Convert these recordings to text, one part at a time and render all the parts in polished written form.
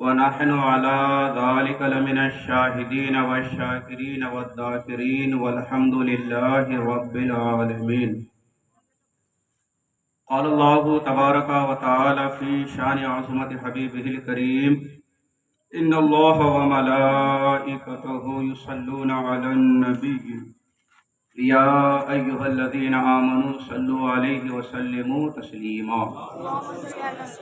ونحن على ذلك لمن الشاهدين والشاكرين والذاكرين والحمد لله رب العالمين. قال الله تبارك وتعالى في شان عظمة حبيبه الكريم: إن الله وملائكته يصلون على النبي يا أيها الذين آمنوا صلوا عليه وسلموا تسليما.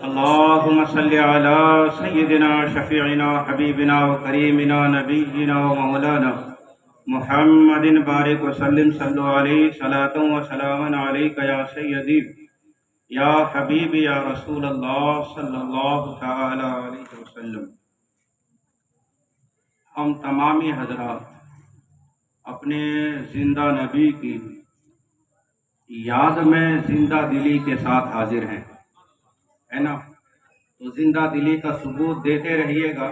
اللهم صل على سيدنا شفيعنا حبيبنا وكريمنا نبينا ومولانا محمد بارك وسلم. صلوا عليه صلاة وسلاما عليك يا سيدي یا حبیبی یا رسول اللہ صلی اللہ تعالی علیہ وسلم. ہم تمامی حضرات اپنے زندہ نبی کی یاد میں زندہ دلی کے ساتھ حاضر ہیں، ہے نا؟ تو زندہ دلی کا ثبوت دیتے رہیے گا.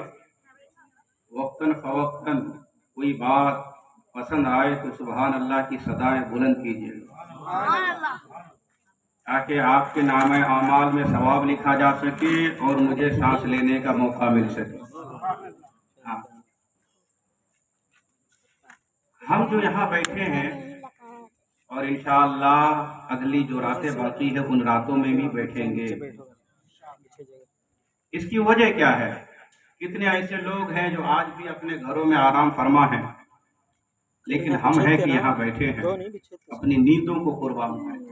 وقتاً فوقتاً کوئی بات پسند آئے تو سبحان اللہ کی صدائیں بلند کیجیے گا، تاکہ آپ کے نام اعمال میں ثواب لکھا جا سکے اور مجھے سانس لینے کا موقع مل سکے. ہم جو یہاں بیٹھے ہیں اور انشاءاللہ اگلی جو راتیں باقی ہے ان راتوں میں بھی بیٹھیں گے. اس کی وجہ کیا ہے؟ کتنے ایسے لوگ ہیں جو آج بھی اپنے گھروں میں آرام فرما ہیں، لیکن ہم ہیں کہ یہاں بیٹھے ہیں اپنی نیندوں کو قربان کریں.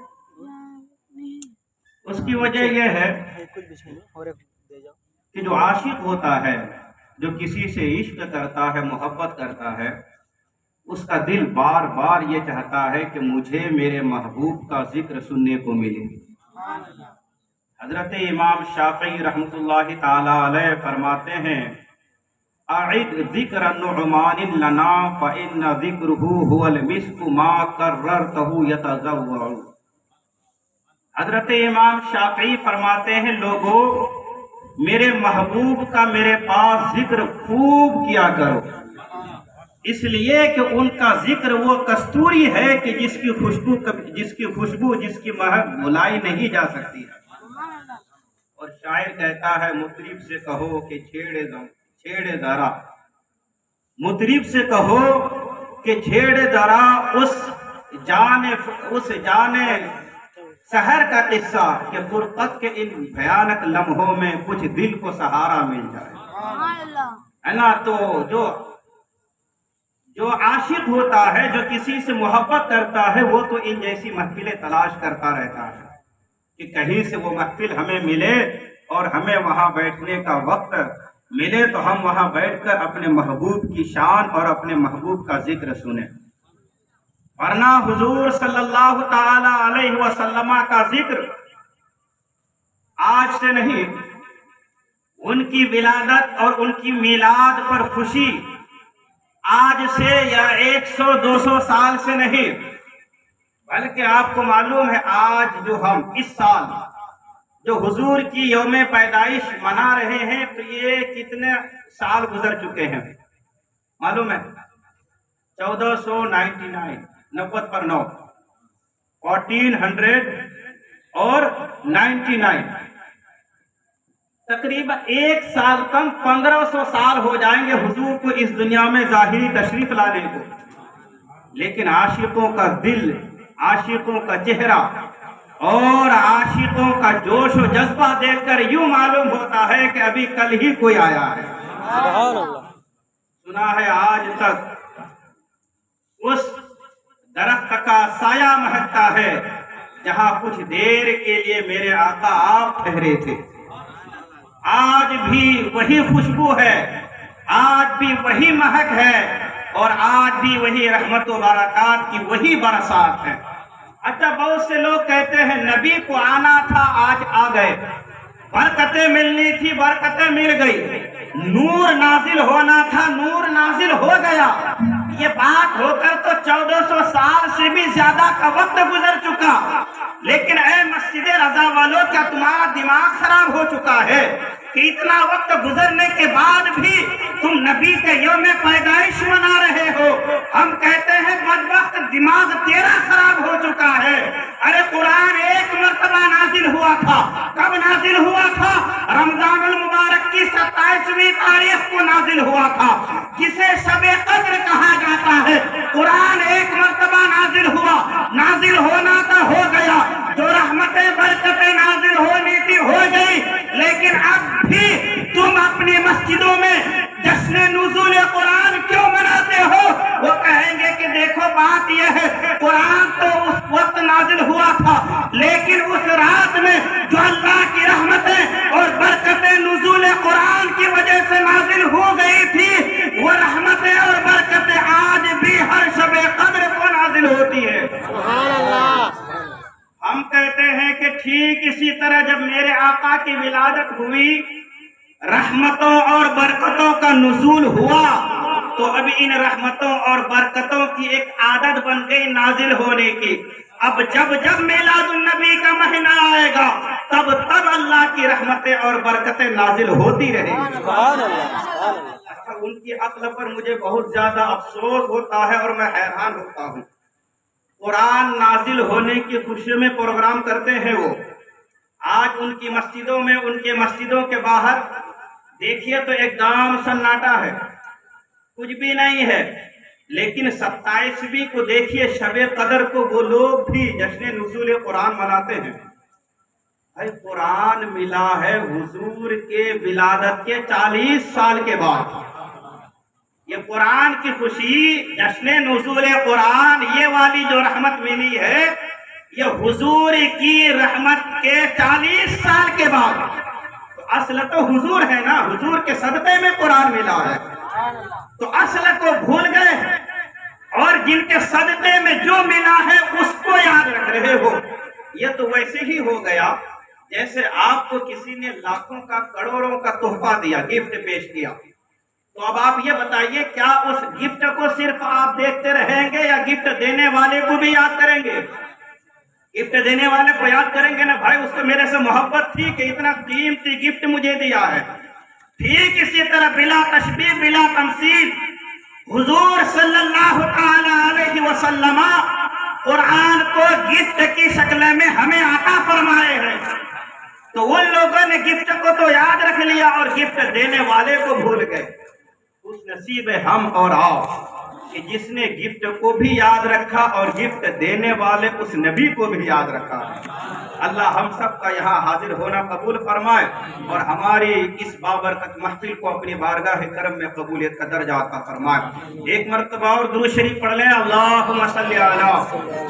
اس کی وجہ یہ ہے کہ جو عاشق ہوتا ہے، جو کسی سے عشق کرتا ہے، محبت کرتا ہے، اس کا دل بار بار یہ چاہتا ہے کہ مجھے میرے محبوب کا ذکر سننے کو ملے. حضرت امام شافعی رحمۃ اللہ تعالی علیہ فرماتے ہیں: اعد ذکر النعمان لنا فإن ذکرہ هو المسک ما کررتہ یتضوع. حضرت امام شافعی فرماتے ہیں لوگو میرے محبوب کا میرے پاس ذکر خوب کیا کرو، اس لیے کہ ان کا ذکر وہ کستوری ہے کہ جس کی خوشبو جس کی مہک بھلائی نہیں جا سکتی ہے. اور شاعر کہتا ہے مطرب سے کہو کہ چھیڑے ذرا، مطرب سے کہو کہ چھیڑے ذرا اس جانے سحر کا قصہ کہ فرقت کے ان بھیانک لمحوں میں کچھ دل کو سہارا مل جائے، ہے نا؟ تو جو عاشق ہوتا ہے، جو کسی سے محبت کرتا ہے، وہ تو ان جیسی محفلیں تلاش کرتا رہتا ہے کہ کہیں سے وہ محفل ہمیں ملے اور ہمیں وہاں بیٹھنے کا وقت ملے تو ہم وہاں بیٹھ کر اپنے محبوب کی شان اور اپنے محبوب کا ذکر سنیں. ورنہ حضور صلی اللہ تعالی علیہ وسلم کا ذکر آج سے نہیں، ان کی ولادت اور ان کی میلاد پر خوشی آج سے یا 100-200 سال سے نہیں، بلکہ آپ کو معلوم ہے آج جو ہم اس سال جو حضور کی یوم پیدائش منا رہے ہیں تو یہ کتنے سال گزر چکے ہیں معلوم ہے؟ 1499 90 پر 9 1499 تقریباً 1 سال کم 1500 سال ہو جائیں گے حضور کو اس دنیا میں ظاہری تشریف لانے کو. لیکن عاشقوں کا دل، عاشقوں کا چہرہ اور عاشقوں کا جوش و جذبہ دیکھ کر یوں معلوم ہوتا ہے کہ ابھی کل ہی کوئی آیا ہے. سنا ہے آج تک اس درخت کا سایہ مہکتا ہے جہاں کچھ دیر کے لیے میرے آقا آپ ٹھہرے تھے. آج بھی وہی خوشبو ہے، آج بھی وہی مہک ہے اور آج بھی وہی رحمت و برکات کی وہی برسات ہے. اچھا، بہت سے لوگ کہتے ہیں نبی کو آنا تھا آج آ گئے، برکتیں ملنی تھی برکتیں مل گئی، نور نازل ہونا تھا نور نازل ہو گیا. یہ بات ہو کر تو 1400 سال سے بھی زیادہ کا وقت گزر چکا، لیکن اے مسجد رضا والوں، کیا تمہارا دماغ خراب ہو چکا ہے کہ اتنا وقت گزرنے کے بعد بھی تم نبی کے یوم پیدائش منا رہے ہو؟ ہم کہتے ہیں بدبخت دماغ تیرا خراب ہو چکا ہے. ارے قرآن ایک مرتبہ نازل ہوا تھا، کب نازل ہوا تھا؟ رمضان المبارک کی 27ویں تاریخ کو نازل ہوا تھا، جسے شب قدر کہا جاتا ہے۔ قرآن ایک مرتبہ نازل ہوا، نازل ہونا تھا ہو گیا، جو رحمتیں برکتیں نازل ہونی تھی ہو گئی، لیکن اب بھی تم اپنی مسجدوں میں جشن نزول قرآن کیوں مناتے ہو؟ وہ کہیں گے کہ دیکھو بات یہ ہے، قرآن تو اس وقت نازل ہوا تھا، لیکن اس رات میں جو اللہ کی رحمتیں اور برکتیں نزول قرآن کی وجہ سے نازل ہو گئی تھی، وہ رحمتیں اور برکتیں آج بھی ہر شب قدر کو نازل ہوتی ہے۔ سبحان اللہ۔ ہم کہتے ہیں کہ ٹھیک اسی طرح جب میرے آقا کی ولادت ہوئی، رحمتوں اور برکتوں کا نزول ہوا، تو اب ان رحمتوں اور برکتوں کی ایک عادت بن گئی نازل ہونے کی۔ اب جب جب میلاد النبی کا مہینہ آئے گا، تب تب اللہ کی رحمتیں اور برکتیں نازل ہوتی رہیں گی۔ سبحان اللہ، سبحان اللہ۔ اچھا، ان کی عقل پر مجھے بہت زیادہ افسوس ہوتا ہے اور میں حیران ہوتا ہوں۔ قرآن نازل ہونے کی خوشی میں پروگرام کرتے ہیں وہ، آج ان کی مسجدوں میں، ان کے مسجدوں کے باہر دیکھیے تو ایک دم سناٹا ہے، کچھ بھی نہیں ہے، لیکن 27ویں کو دیکھیے شب قدر کو وہ لوگ بھی جشن نزول قرآن مناتے ہیں۔ بھائی قرآن ملا ہے حضور کے ولادت کے 40 سال کے بعد۔ یہ قرآن کی خوشی، جشن نزول قرآن، یہ والی جو رحمت ملی ہے، یہ حضور کی رحمت کے 40 سال کے بعد۔ تو اصل تو حضور ہے نا، حضور کے صدقے میں قرآن ملا ہے، تو اصل کو بھول گئے، اور جن کے صدقے میں جو ملا ہے اس کو یاد رکھ رہے ہو۔ یہ تو ویسے ہی ہو گیا جیسے آپ کو کسی نے لاکھوں کا، کروڑوں کا تحفہ دیا، گفٹ پیش کیا، تو اب آپ یہ بتائیے کیا اس گفٹ کو صرف آپ دیکھتے رہیں گے یا گفٹ دینے والے کو بھی یاد کریں گے؟ گفٹ دینے والے کو یاد کریں گے نا، بھائی اس کو میرے سے محبت تھی کہ اتنا قیمتی گفٹ مجھے دیا ہے۔ ٹھیک اسی طرح بلا تشبیہ بلا تمثیل حضور صلی اللہ تعالی علیہ وسلم قرآن کو گفٹ کی شکل میں ہمیں عطا فرمائے ہیں، تو ان لوگوں نے گفٹ کو تو یاد رکھ لیا اور گفٹ دینے والے کو بھول گئے۔ اس نصیب ہم اور آپ کہ جس نے گفٹ کو بھی یاد رکھا اور گفٹ دینے والے اس نبی کو بھی یاد رکھا۔ اللہ ہم سب کا یہاں حاضر ہونا قبول فرمائے اور ہماری اس بابرکت محفل کو اپنی بارگاہ کرم میں قبولیت کا درجہ عطا فرمائے۔ ایک مرتبہ اور درود شریف پڑھ لیں، اللہم صلی علی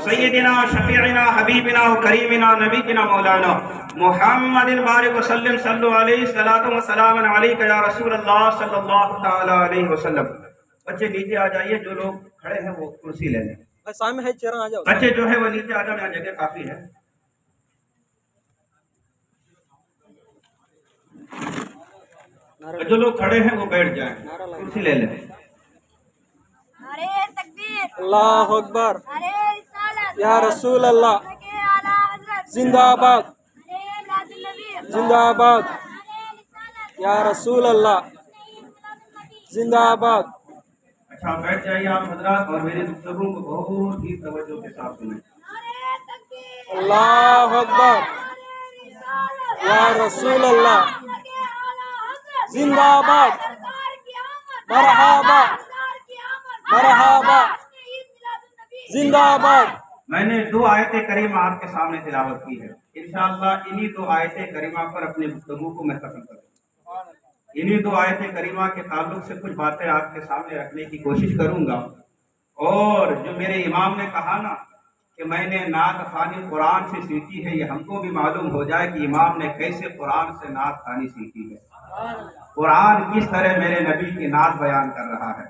سیدنا شفیعنا حبیبنا و کریمنا نبینا مولانا محمد بارک وسلم، صلو علیہ صلاۃ و سلام علیک یا رسول اللہ صلی اللہ تعالی علیہ وسلم۔ بچے نیچے آ جائیے، جو لوگ کھڑے ہیں وہ کرسی لے لیں۔ سامنے ہے چیرا آ جاؤ۔ بچے جو ہے وہ نیچے آ جاؤ، یہاں جگہ کافی ہے۔ جو لوگ کھڑے ہیں وہ بیٹھ جائیں، کرسی لے لیں۔ نعرہ تکبیر، اللہ اکبر، نعرہ رسالت، یا رسول اللہ، کے اعلیٰ حضرت، زندہ آباد، نعرہ میلاد النبی، زندہ آباد، نعرہ رسالت، یا رسول اللہ، زندہ آباد۔ اچھا بیٹھ جائیے آپ حضرات، اور میری گفتگو کو بہت ہی توجہ کے ساتھ سنیں۔ نعرہ تکبیر، اللہ اکبر، نعرہ رسالت، یا رسول اللہ، کے اعلیٰ حضرت، زندہ آباد، سرکار کی آمد، مرحبا، سرکار کی آمد، مرحبا، عید میلاد النبی، زندہ آباد۔ میں نے 2 آیتیں کریمہ آپ کے سامنے تلاوت کی ہے، انشاءاللہ انہی 2 آیتیں کریمہ پر اپنی گفتگو کو میں ختم کروں۔ انہی 2 آیتیں کریمہ کے تعلق سے کچھ باتیں آپ کے سامنے رکھنے کی کوشش کروں گا۔ اور جو میرے امام نے کہا نا کہ میں نے نعت خوانی قرآن سے سیکھی ہے، یہ ہم کو بھی معلوم ہو جائے کہ امام نے کیسے قرآن سے نعت خوانی سیکھی ہے، قرآن کس طرح میرے نبی کی نعت بیان کر رہا ہے۔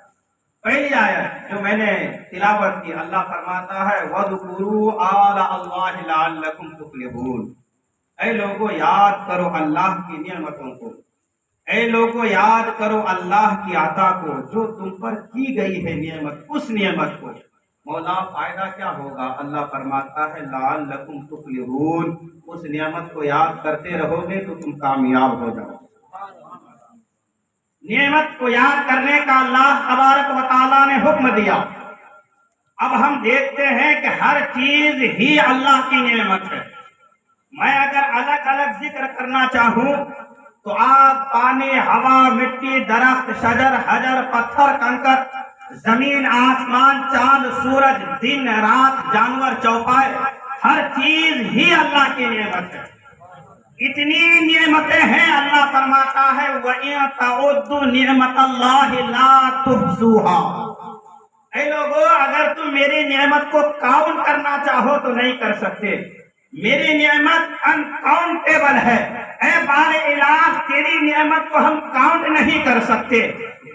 پہلی آیت جو میں نے تلاوت کی، اللہ فرماتا ہے وَاذْكُرُوا آلَاءَ اللَّهِ لَعَلَّكُمْ تُفْلِحُونَ۔ اے لوگوں یاد کرو اللہ کی نعمتوں کو، اے لوگوں یاد کرو اللہ کی عطا کو جو تم پر کی گئی ہے نعمت، اس نعمت کو۔ مولا فائدہ کیا ہوگا؟ اللہ فرماتا ہے لعلکم تفلحون، اس نعمت کو یاد کرتے رہو گے تو تم کامیاب ہو جاؤ۔ نعمت کو یاد کرنے کا اللہ تبارک و تعالیٰ نے حکم دیا۔ اب ہم دیکھتے ہیں کہ ہر چیز ہی اللہ کی نعمت ہے۔ میں اگر الگ الگ ذکر کرنا چاہوں تو آگ پانی ہوا مٹی درخت شجر حجر پتھر کنکر زمین آسمان چاند سورج دن رات جانور چوپائے ہر چیز ہی اللہ کی نعمت ہے. اتنی نعمتیں ہیں اللہ فرماتا ہے وَإِن تَعُدُّوا نِعْمَتَ اللَّهِ لَا تُحْصُوهَا. اے لوگو اگر تم میری نعمت کو کاؤنٹ کرنا چاہو تو نہیں کر سکتے. میری نعمت انکاؤنٹیبل ہے. اے بار الہ تیری نعمت کو ہم کاؤنٹ نہیں کر سکتے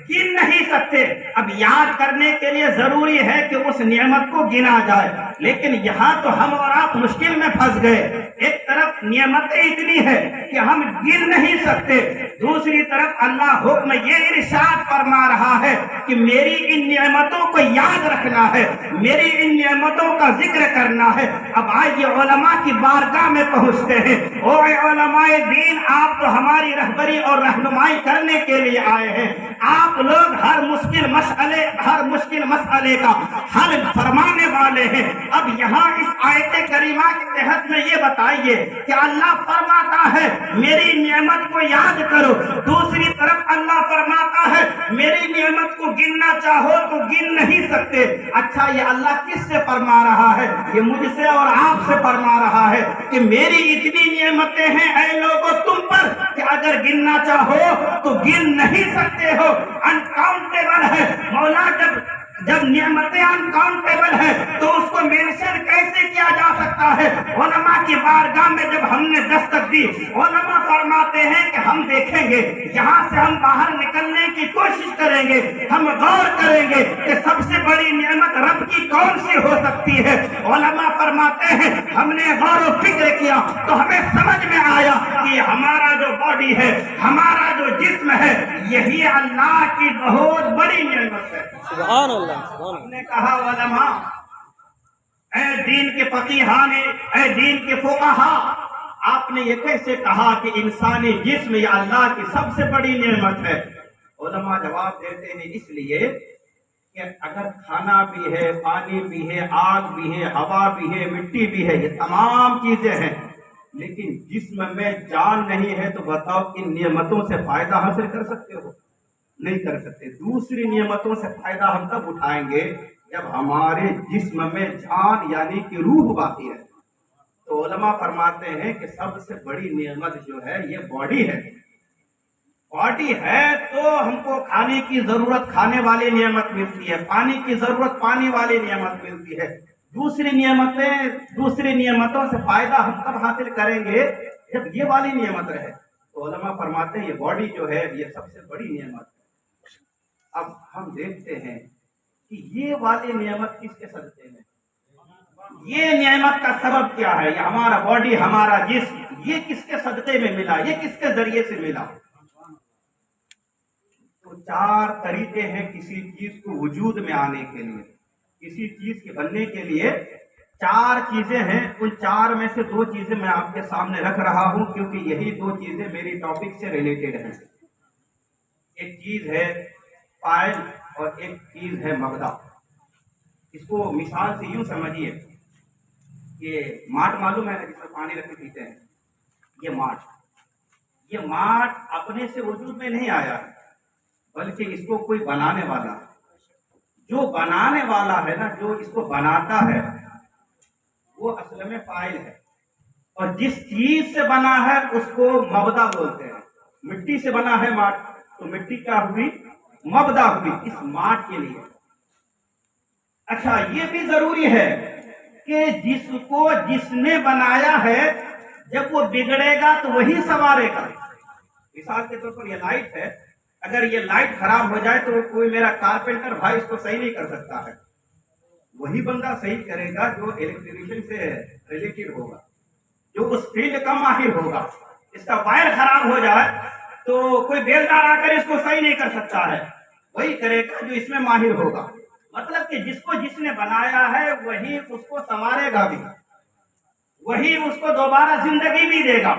گن نہیں سکتے. اب یاد کرنے کے لیے ضروری ہے کہ اس نعمت کو گنا جائے لیکن یہاں تو ہم اور آپ مشکل میں پھنس گئے. ایک طرف نعمتیں اتنی ہے کہ ہم گن نہیں سکتے دوسری طرف اللہ حکم یہ ارشاد فرما رہا ہے کہ میری ان نعمتوں کو یاد رکھنا ہے میری ان نعمتوں کا ذکر کرنا ہے. اب آئیے علماء کی بارگاہ میں پہنچتے ہیں. او اے علماء دین آپ تو ہماری رہبری اور رہنمائی کرنے کے لیے آئے ہیں. آپ لوگ ہر مشکل مسئلے کا حل فرمانے والے ہیں. اب یہاں اس آیت کریمہ کے تحت میں یہ بتائیے کہ اللہ فرماتا ہے میری نعمت کو یاد کرو دوسری طرف اللہ فرماتا ہے میری نعمت کو گننا چاہو تو گن نہیں سکتے. اچھا یہ اللہ کس سے فرما رہا ہے؟ یہ مجھ سے اور آپ سے فرما رہا ہے کہ میری اتنی نعمتیں ہیں اے لوگوں تم پر کہ اگر گننا چاہو تو گن نہیں سکتے ہو. انکاؤنٹیبل ہے. مولا جب نعمتیں انکاؤنٹیبل ہے تو اس کو مینشن کیسے کیا جا سکتا ہے؟ علماء کی بارگاہ میں جب ہم نے دستک دی علماء فرماتے ہیں کہ ہم دیکھیں گے یہاں سے ہم باہر نکلنے کی کوشش کریں گے ہم غور کریں گے کہ سب سے بڑی نعمت رب کی کون سی ہو سکتی ہے. علماء فرماتے ہیں ہم نے غور و فکر کیا تو ہمیں سمجھ میں آیا کہ ہمارا جو باڈی ہے ہمارا جو جسم ہے یہی اللہ کی بہت بڑی نعمت ہے. سبحان اللہ. ہم نے کہا علماء اے دین کے فقیہان اے دین کے فقہا آپ نے یہ کیسے کہا کہ انسانی جسم یہ اللہ کی سب سے بڑی نعمت ہے؟ علماء جواب دیتے ہیں اس لیے کہ اگر کھانا بھی ہے پانی بھی ہے آگ بھی ہے ہوا بھی ہے مٹی بھی ہے یہ تمام چیزیں ہیں لیکن جسم میں جان نہیں ہے تو بتاؤ ان نعمتوں سے فائدہ حاصل کر سکتے ہو؟ نہیں کر سکتے. دوسری نعمتوں سے فائدہ ہم تب اٹھائیں گے جب ہمارے جسم میں جان یعنی کہ روح باقی ہے. تو علماء فرماتے ہیں کہ سب سے بڑی نعمت جو ہے یہ باڈی ہے. باڈی ہے تو ہم کو کھانے کی ضرورت کھانے والی نعمت ملتی ہے پانی کی ضرورت پانی والی نعمت ملتی ہے. دوسری نعمتوں سے فائدہ ہم تب حاصل کریں گے جب یہ والی نعمت رہے. تو علماء فرماتے ہیں یہ باڈی جو ہے یہ سب سے بڑی نعمت ہے. اب ہم دیکھتے ہیں کہ یہ والی نعمت کس کے صدقے میں یہ نعمت کا سبب کیا ہے؟ یہ ہمارا باڈی ہمارا جسم یہ کس کے صدقے میں ملا یہ کس کے ذریعے سے ملا؟ تو 4 طریقے ہیں کسی چیز کو وجود میں آنے کے لیے کسی چیز کے بننے کے لیے 4 چیزیں ہیں. ان 4 میں سے 2 چیزیں میں آپ کے سامنے رکھ رہا ہوں کیونکہ یہی 2 چیزیں میری ٹاپک سے ریلیٹڈ ہیں. ایک چیز ہے فاعل اور ایک چیز ہے مبدا. اس کو مثال سے یوں سمجھیے کہ ماٹ معلوم ہے جس میں پانی رکھ کے پیتے ہیں یہ ماٹ اپنے سے وجود میں نہیں آیا بلکہ اس کو کوئی بنانے والا جو بنانے والا ہے نا جو اس کو بناتا ہے وہ اصل میں فاعل ہے اور جس چیز سے بنا ہے اس کو مبدا بولتے ہیں. مٹی سے بنا ہے ماٹ تو مٹی کیا ہوئی؟ مبدا ہوئی اس ماٹ کے لیے. اچھا یہ بھی ضروری ہے کہ جس نے بنایا ہے جب وہ بگڑے گا تو وہی سنوارے گا. مثال کے طور پر یہ لائٹ ہے اگر یہ لائٹ خراب ہو جائے تو کوئی میرا کارپینٹر بھائی اس کو صحیح نہیں کر سکتا ہے. وہی بندہ صحیح کرے گا جو الیکٹریشین سے ریلیٹڈ ہوگا جو اس فیلڈ کا ماہر ہوگا. اس کا وائر خراب ہو جائے تو کوئی بیلدار آ کر اس کو صحیح نہیں کر سکتا ہے وہی کرے گا جو اس میں ماہر ہوگا. مطلب کہ جس نے بنایا ہے وہی اس کو سنوارے گا بھی وہی اس کو دوبارہ زندگی بھی دے گا.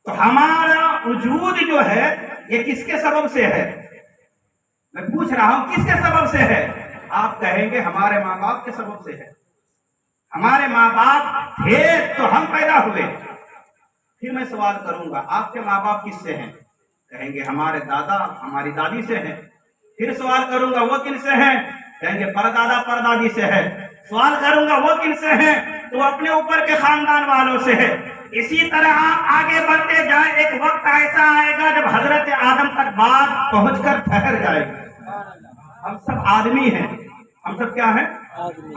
تو ہمارا وجود جو ہے یہ کس کے سبب سے ہے؟ میں پوچھ رہا ہوں کس کے سبب سے ہے؟ آپ کہیں گے ہمارے ماں باپ کے سبب سے ہے. ہمارے ماں باپ تھے تو ہم پیدا ہوئے پھر میں سوال کروں گا آپ کے ماں باپ کس سے ہیں؟ کہیں گے ہمارے دادا ہماری دادی سے ہیں۔ پھر سوال کروں گا وہ کن سے ہیں؟ کہیں گے پردادا پردادی سے ہے۔ سوال کروں گا وہ کن سے ہیں؟ تو اپنے اوپر کے خاندان والوں سے ہے۔ اسی طرح آپ آگے بڑھتے جائیں، ایک وقت ایسا آئے گا جب حضرت آدم تک بات پہنچ کر ٹھہر جائے گی۔ ہم سب آدمی ہیں، ہم سب کیا ہیں؟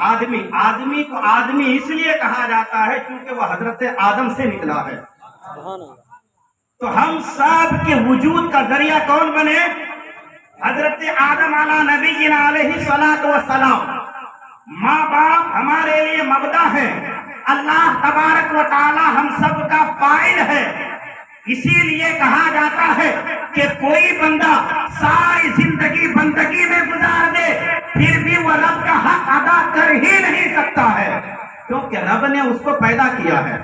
آدمی۔ آدمی کو آدمی اس لیے کہا جاتا ہے کیونکہ وہ حضرت آدم سے نکلا ہے۔ تو ہم سب کے وجود کا ذریعہ کون بنے؟ حضرت آدم علیہ نبینا علیہ الصلوۃ والسلام۔ ماں باپ ہمارے لیے مبدا ہے، اللہ تبارک و تعالی ہم سب کا فاعل ہے۔ اسی لیے کہا جاتا ہے کہ کوئی بندہ ساری زندگی بندگی میں گزار دے پھر بھی وہ رب کا حق ادا کر ہی نہیں سکتا ہے، کیونکہ رب نے اس کو پیدا کیا ہے۔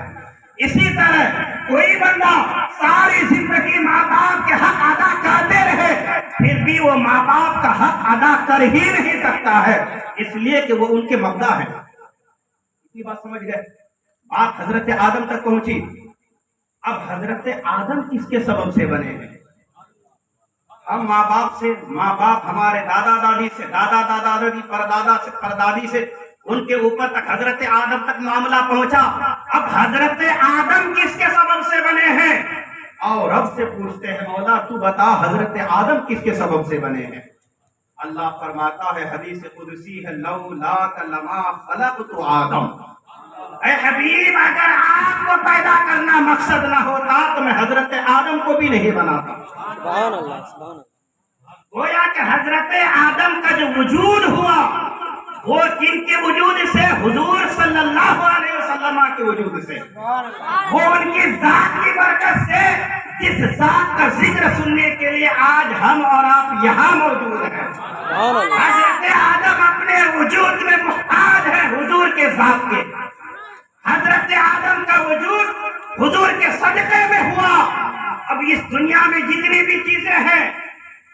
اسی طرح کوئی بندہ ساری زندگی ماں باپ کے حق ادا کرتے رہے پھر بھی وہ ماں باپ کا حق ادا کر ہی نہیں سکتا ہے، اس لیے کہ وہ ان کے مبدا ہیں۔ اسی بات سمجھ گئے؟ بات حضرت آدم تک پہنچی۔ اب حضرت آدم کس کے سبب سے بنے ہیں؟ ہم ماں باپ سے، ماں باپ ہمارے دادا دادی سے، دادا دادا دادی پردادا سے، پردادی سے، ان کے اوپر تک حضرت آدم تک معاملہ پہنچا۔ اب حضرت آدم کس کے سبب سے بنے ہیں؟ اور رب سے پوچھتے ہیں مولا تو بتا حضرت آدم کس کے سبب سے بنے ہیں؟ اللہ فرماتا ہے، حدیث قدسی ہے، لولاک لما خلقت آدم۔ اے حبیب اگر آپ کو پیدا کرنا مقصد نہ ہوتا تو میں حضرت آدم کو بھی نہیں بناتا۔ سبحان اللہ، سبحان اللہ۔ گویا کہ حضرت آدم کا جو وجود ہوا وہ کن کے وجود سے؟ حضور صلی اللہ علیہ وسلم کے وجود سے۔ وہ ان کی ذات کی برکت سے، جس ذات کا ذکر سننے کے لیے آج ہم اور آپ یہاں موجود ہیں۔ حضرت آدم اپنے وجود میں محتاج ہے حضور کے ذات کے۔ حضرت آدم کا وجود حضور کے صدقے میں ہوا۔ اب اس دنیا میں جتنی بھی چیزیں ہیں،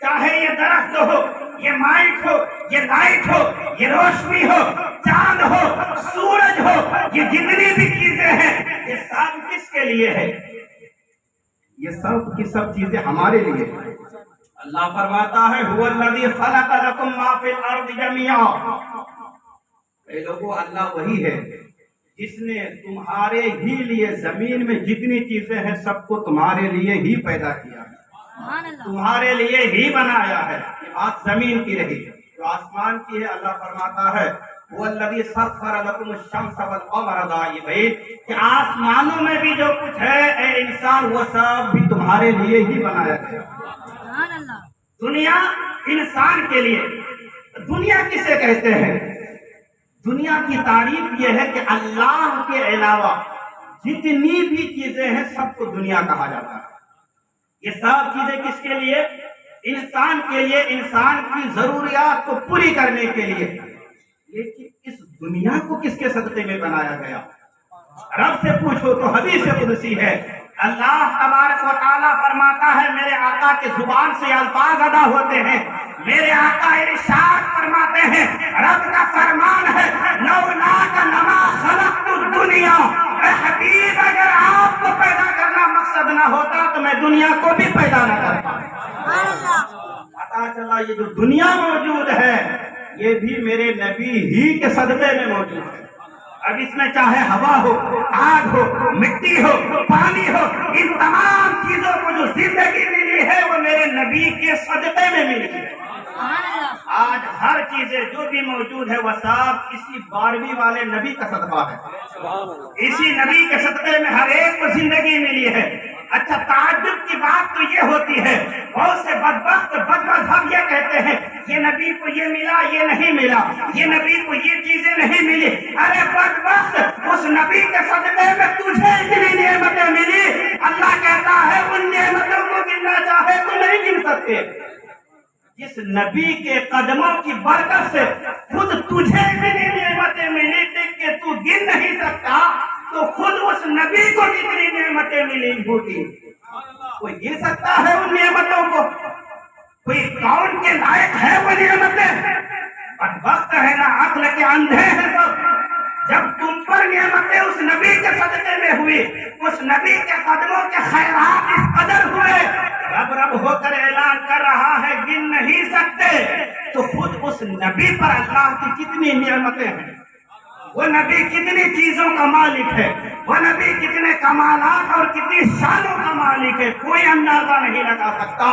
چاہے یہ درخت ہو، یہ مائٹ ہو، یہ لائٹ ہو، یہ روشنی ہو، چاند ہو، سورج ہو، یہ جتنی بھی چیزیں ہیں یہ سب کس کے لیے ہے؟ یہ سب کی سب چیزیں ہمارے لیے ہیں۔ اللہ فرماتا ہے هو الذی خلق لکم ما فی الارض جميعا۔ اے لوگو، اللہ وہی ہے جس نے تمہارے ہی لیے زمین میں جتنی چیزیں ہیں سب کو تمہارے لیے ہی پیدا کیا ہے، تمہارے لیے ہی بنایا ہے۔ یہ بات زمین کی رہی، جو آسمان کی ہے اللہ فرماتا ہے وہ الذی سخر لکم الشمس والقمر دائبین، کہ آسمانوں میں بھی جو کچھ ہے اے انسان وہ سب بھی تمہارے لیے ہی بنایا گیا۔ دنیا انسان کے لیے۔ دنیا کسے کہتے ہیں؟ دنیا کی تعریف یہ ہے کہ اللہ کے علاوہ جتنی بھی چیزیں ہیں سب کو دنیا کہا جاتا ہے۔ یہ سب چیزیں کس کے لیے؟ انسان کے لیے، انسان کی ضروریات کو پوری کرنے کے لیے۔ لیکن اس دنیا کو کس کے صدقے میں بنایا گیا؟ رب سے پوچھو تو حدیث قدسی ہے، اللہ تبارک و تعالیٰ فرماتا ہے، میرے آقا کے زبان سے الفاظ ادا ہوتے ہیں، میرے آقا ارشاد فرماتے ہیں، رب کا فرمان ہے لولاک لما خلقت الدنیا۔ اے حبیب اگر آپ کو پیدا کرنا مقصد نہ ہوتا تو میں دنیا کو بھی پیدا نہ کرتا۔ پتا چلا یہ جو دنیا موجود ہے یہ بھی میرے نبی ہی کے صدقے میں موجود ہے۔ اب اس میں چاہے ہوا ہو، آگ ہو، مٹی ہو، پانی ہو، ان تمام چیزوں کو جو زندگی ملی ہے وہ میرے نبی کے صدقے میں ملی ہے۔ آج ہر چیزیں جو بھی موجود ہے وہ سب اسی 12ویں والے نبی کا صدقہ ہے۔ اسی نبی کے صدقے میں ہر ایک کو زندگی ملی ہے۔ اچھا، تعجب کی بات تو یہ ہوتی ہے، بہت سے بدبخت بدمذہب یہ کہتے ہیں یہ نبی کو یہ ملا، یہ نہیں ملا، یہ نبی کو یہ چیزیں نہیں ملی۔ ارے بدبخت، اس نبی کے صدقے میں تجھے اتنی نعمتیں ملی، اللہ کہتا ہے ان نعمتوں کو گننا چاہے تو نہیں گن سکتے۔ جس نبی کے قدموں کی برکت سے خود تجھے اتنی نعمتیں ملی تھی کہ تو گن نہیں سکتا، تو خود اس نبی کو کتنی نعمتیں ملی ہوگی؟ کوئی گر سکتا ہے ان نعمتوں کو؟ کوئی کون کے لائق ہے وہ نعمتیں؟ بدبخت ہے نا، عقل کے اندھے ہیں سب۔ جب تم پر نعمتیں اس نبی کے صدقے میں ہوئی، اس نبی کے قدموں کے خیرات اس قدر ہوئے، رب رب ہو کر اعلان کر رہا ہے گن نہیں سکتے، تو خود اس نبی پر اللہ کی کتنی نعمتیں ہیں، وہ نبی کتنی چیزوں کا مالک ہے، وہ نبی کتنے کمالات اور کتنی شانوں کا مالک ہے، کوئی اندازہ نہیں لگا سکتا۔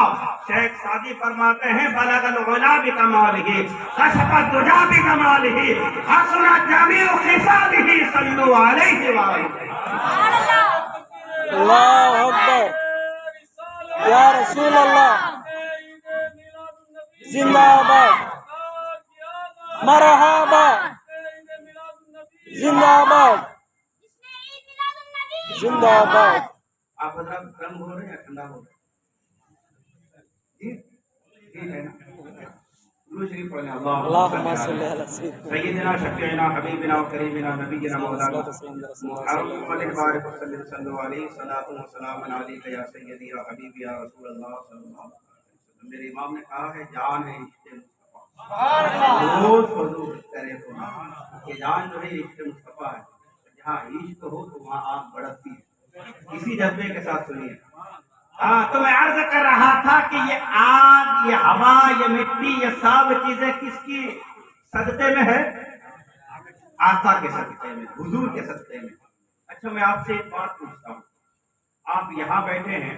شیخ سعدی فرماتے ہیں بلغ العلا بکمالہ، کشف الدجا بکمالہ، حسن جمیع خصالہ، صلو علیہ وآلہ۔ اللہ اکبر، یا رسول اللہ، زندہ باد، مرحبا، زندہ باد، زندہ باد۔ آپ حضرات گرم ہو رہے ہیں یا ٹھنڈا ہو رہے ہیں؟ ٹھیک ہے نا؟ درود شریف پڑھیں۔ اللہم صلی علی سیدنا شفیعنا حبیبنا و کریمنا نبینا مولانا محمد بارک وسلم صلی علیہ صلاۃ و سلام علیک یا سیدی یا حبیبی یا رسول اللہ صلی اللہ علیہ وسلم۔ میرے امام نے کہا ہے جان ہے عشق مصطفیٰ، روز حضور کرے تو یہ جان جو ہے عشق مصطفیٰ ہے، جہاں عشق ہو تو وہاں آگ بڑھتی ہے۔ اسی جذبے کے ساتھ سنیے۔ تو میں عرض کر رہا تھا کہ یہ آگ، یہ ہوا، یہ مٹی، یہ سب چیزیں کس کی صدقے میں ہے؟ آقا کے صدقے میں، حضور کے صدقے میں۔ اچھا میں آپ سے ایک بات پوچھتا ہوں، آپ یہاں بیٹھے ہیں،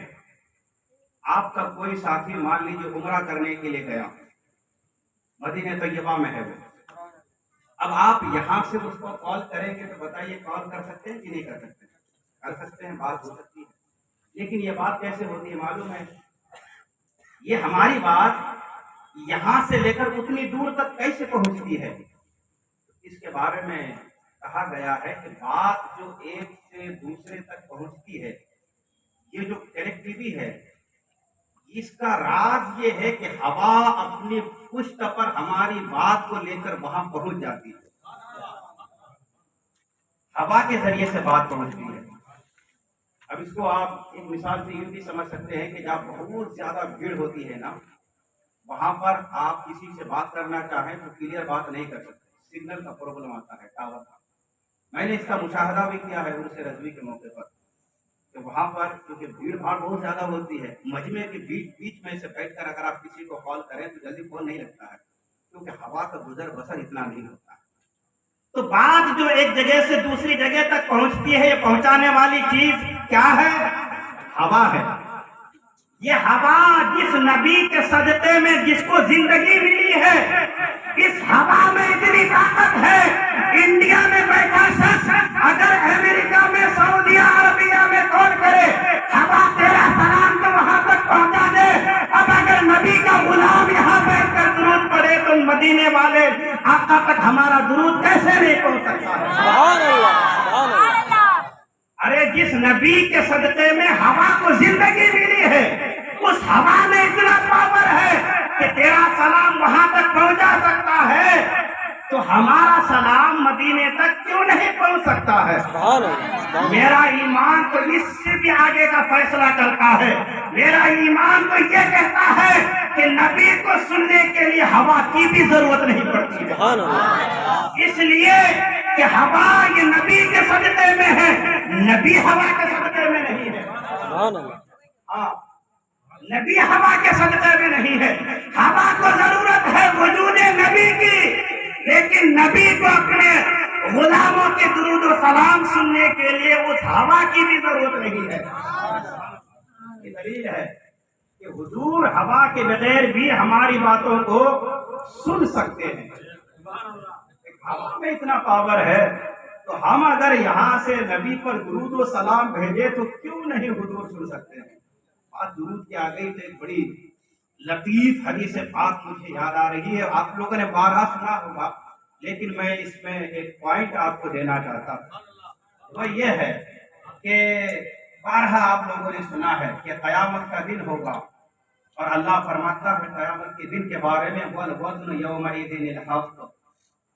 آپ کا کوئی ساتھی مان لیجیے عمرہ کرنے کے لیے گیا، مدینہ طیبہ میں ہے وہ، اب آپ یہاں سے اس کو کال کریں گے تو بتائیے کال کر سکتے ہیں کہ نہیں کر سکتے؟ کر سکتے ہیں، بات ہو سکتی ہے، لیکن یہ بات کیسے ہوتی ہے معلوم ہے؟ یہ ہماری بات یہاں سے لے کر اتنی دور تک کیسے پہنچتی ہے؟ اس کے بارے میں کہا گیا ہے کہ بات جو ایک سے دوسرے تک پہنچتی ہے، یہ جو کنیکٹیوٹی ہے، اس کا راز یہ ہے کہ ہوا اپنی پشت پر ہماری بات کو لے کر وہاں پہنچ جاتی ہے، ہوا کے ذریعے سے بات پہنچتی ہے۔ اب اس کو آپ ایک مثال سے یہ بھی سمجھ سکتے ہیں کہ جب بہت زیادہ بھیڑ ہوتی ہے نا، وہاں پر آپ کسی سے بات کرنا چاہیں تو کلیئر بات نہیں کر سکتے، سگنل کا پرابلم آتا ہے، ٹاور کا۔ میں نے اس کا مشاہدہ بھی کیا ہے عرس رضوی کے موقع پر، کہ وہاں پر کیونکہ بھیڑ بھاڑ بہت زیادہ ہوتی ہے، مجمع کے بیچ میں سے بیٹھ کر اگر آپ کسی کو کال کریں تو جلدی فون نہیں لگتا ہے، کیونکہ ہوا کا گزر بسر اتنا نہیں ہوتا ہے۔ تو بات جو ایک جگہ سے دوسری جگہ تک پہنچتی ہے، یہ پہنچانے والی چیز کیا ہے؟ ہوا ہے۔ یہ ہوا جس نبی کے صدقے میں جس کو زندگی ملی ہے، اس ہوا میں اتنی طاقت ہے، انڈیا میں بیٹھا شخص اگر امریکہ میں، سعودی عربیہ میں کال کرے، ہوا تیرا سلام تو وہاں تک پہنچا دے۔ اب اگر نبی کا غلام یہاں بیٹھ کر درود پڑھے تو مدینے والے آقا تک ہمارا درود کیسے نہیں پہنچ سکتا ہے؟ سبحان اللہ، سبحان اللہ۔ ارے جس نبی کے صدقے میں ہوا کو زندگی ملی ہے، اس ہوا میں اتنا پاور ہے کہ تیرا سلام وہاں تک پہنچا سکتا ہے، تو ہمارا سلام مدینے تک کیوں نہیں پہنچ سکتا ہے؟ سبحان اللہ۔ میرا ایمان تو اس سے بھی آگے کا فیصلہ کرتا ہے، میرا ایمان تو یہ کہتا ہے کہ نبی کو سننے کے لیے ہوا کی بھی ضرورت نہیں پڑتی ہے۔ سبحان اللہ۔ اس لیے کہ ہوا یہ نبی کے صدقے میں ہے، نبی ہوا کے صدقے میں نہیں ہے۔ سبحان اللہ۔ ہاں، نبی ہوا کے صدقے میں نہیں ہے۔ ہوا کو ضرورت ہے وجود نبی کی، لیکن نبی کو اپنے غلاموں کے درود و سلام سننے کے لیے اس ہوا کی بھی ضرورت نہیں ہے۔ یہ دلیل ہے کہ حضور ہوا کے بغیر بھی ہماری باتوں کو سن سکتے ہیں۔ ہوا میں اتنا پاور ہے تو ہم اگر یہاں سے نبی پر درود و سلام بھیجے تو کیوں نہیں حضور سن سکتے ہیں؟ بات درود کے آگے تو ایک بڑی لطیف حدیث پاک مجھے یاد آ رہی ہے، آپ لوگوں نے بارہا سنا ہوگا، لیکن میں اس میں ایک پوائنٹ آپ کو دینا چاہتا ہوں، وہ یہ ہے کہ بارہا آپ لوگوں نے سنا ہے کہ قیامت کا دن ہوگا، اور اللہ فرماتا ہے قیامت کے دن کے بارے میں وَالْوَزْنُ يَوْمَئِذٍ الْحَقُّ،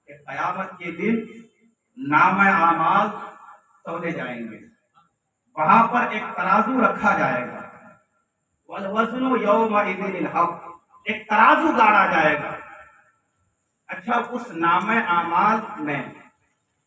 کہ قیامت کے دن نام اعمال تولے جائیں گے، وہاں پر ایک ترازو رکھا جائے گا، وَالْوَزْنُ يَوْمَئِذٍ الْحَقُّ، ایک ترازو گاڑا جائے گا۔ اچھا اس نام اعمال میں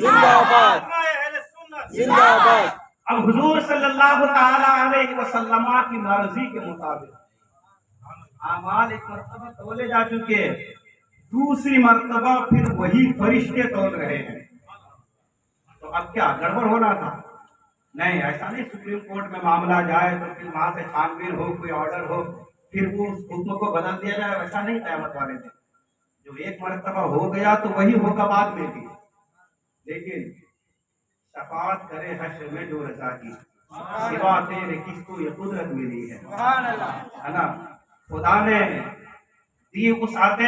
زندہ باد زندہ باد اب حضور صلی اللہ تعالی علیہ وسلم کی مرضی کے مطابق اعمال ایک مرتبہ تولے جا چکے، دوسری مرتبہ پھر وہی فرشتے تول رہے ہیں، تو اب کیا گڑبڑ ہونا تھا؟ نہیں، ایسا نہیں سپریم کورٹ میں معاملہ جائے تو پھر وہاں سے چھان بین ہو، کوئی آرڈر ہو، پھر وہ اس حکم کو بدل دیا جائے، ایسا نہیں قیامت والے دن۔ جو ایک مرتبہ ہو گیا تو وہی ہوگا بعد میں بھی، لیکن شفاعت کرے حشر میں جو رضا کی، سوا تیرے کس کو یہ قدرت ملی ہے نا؟ خدا نے دی وسعت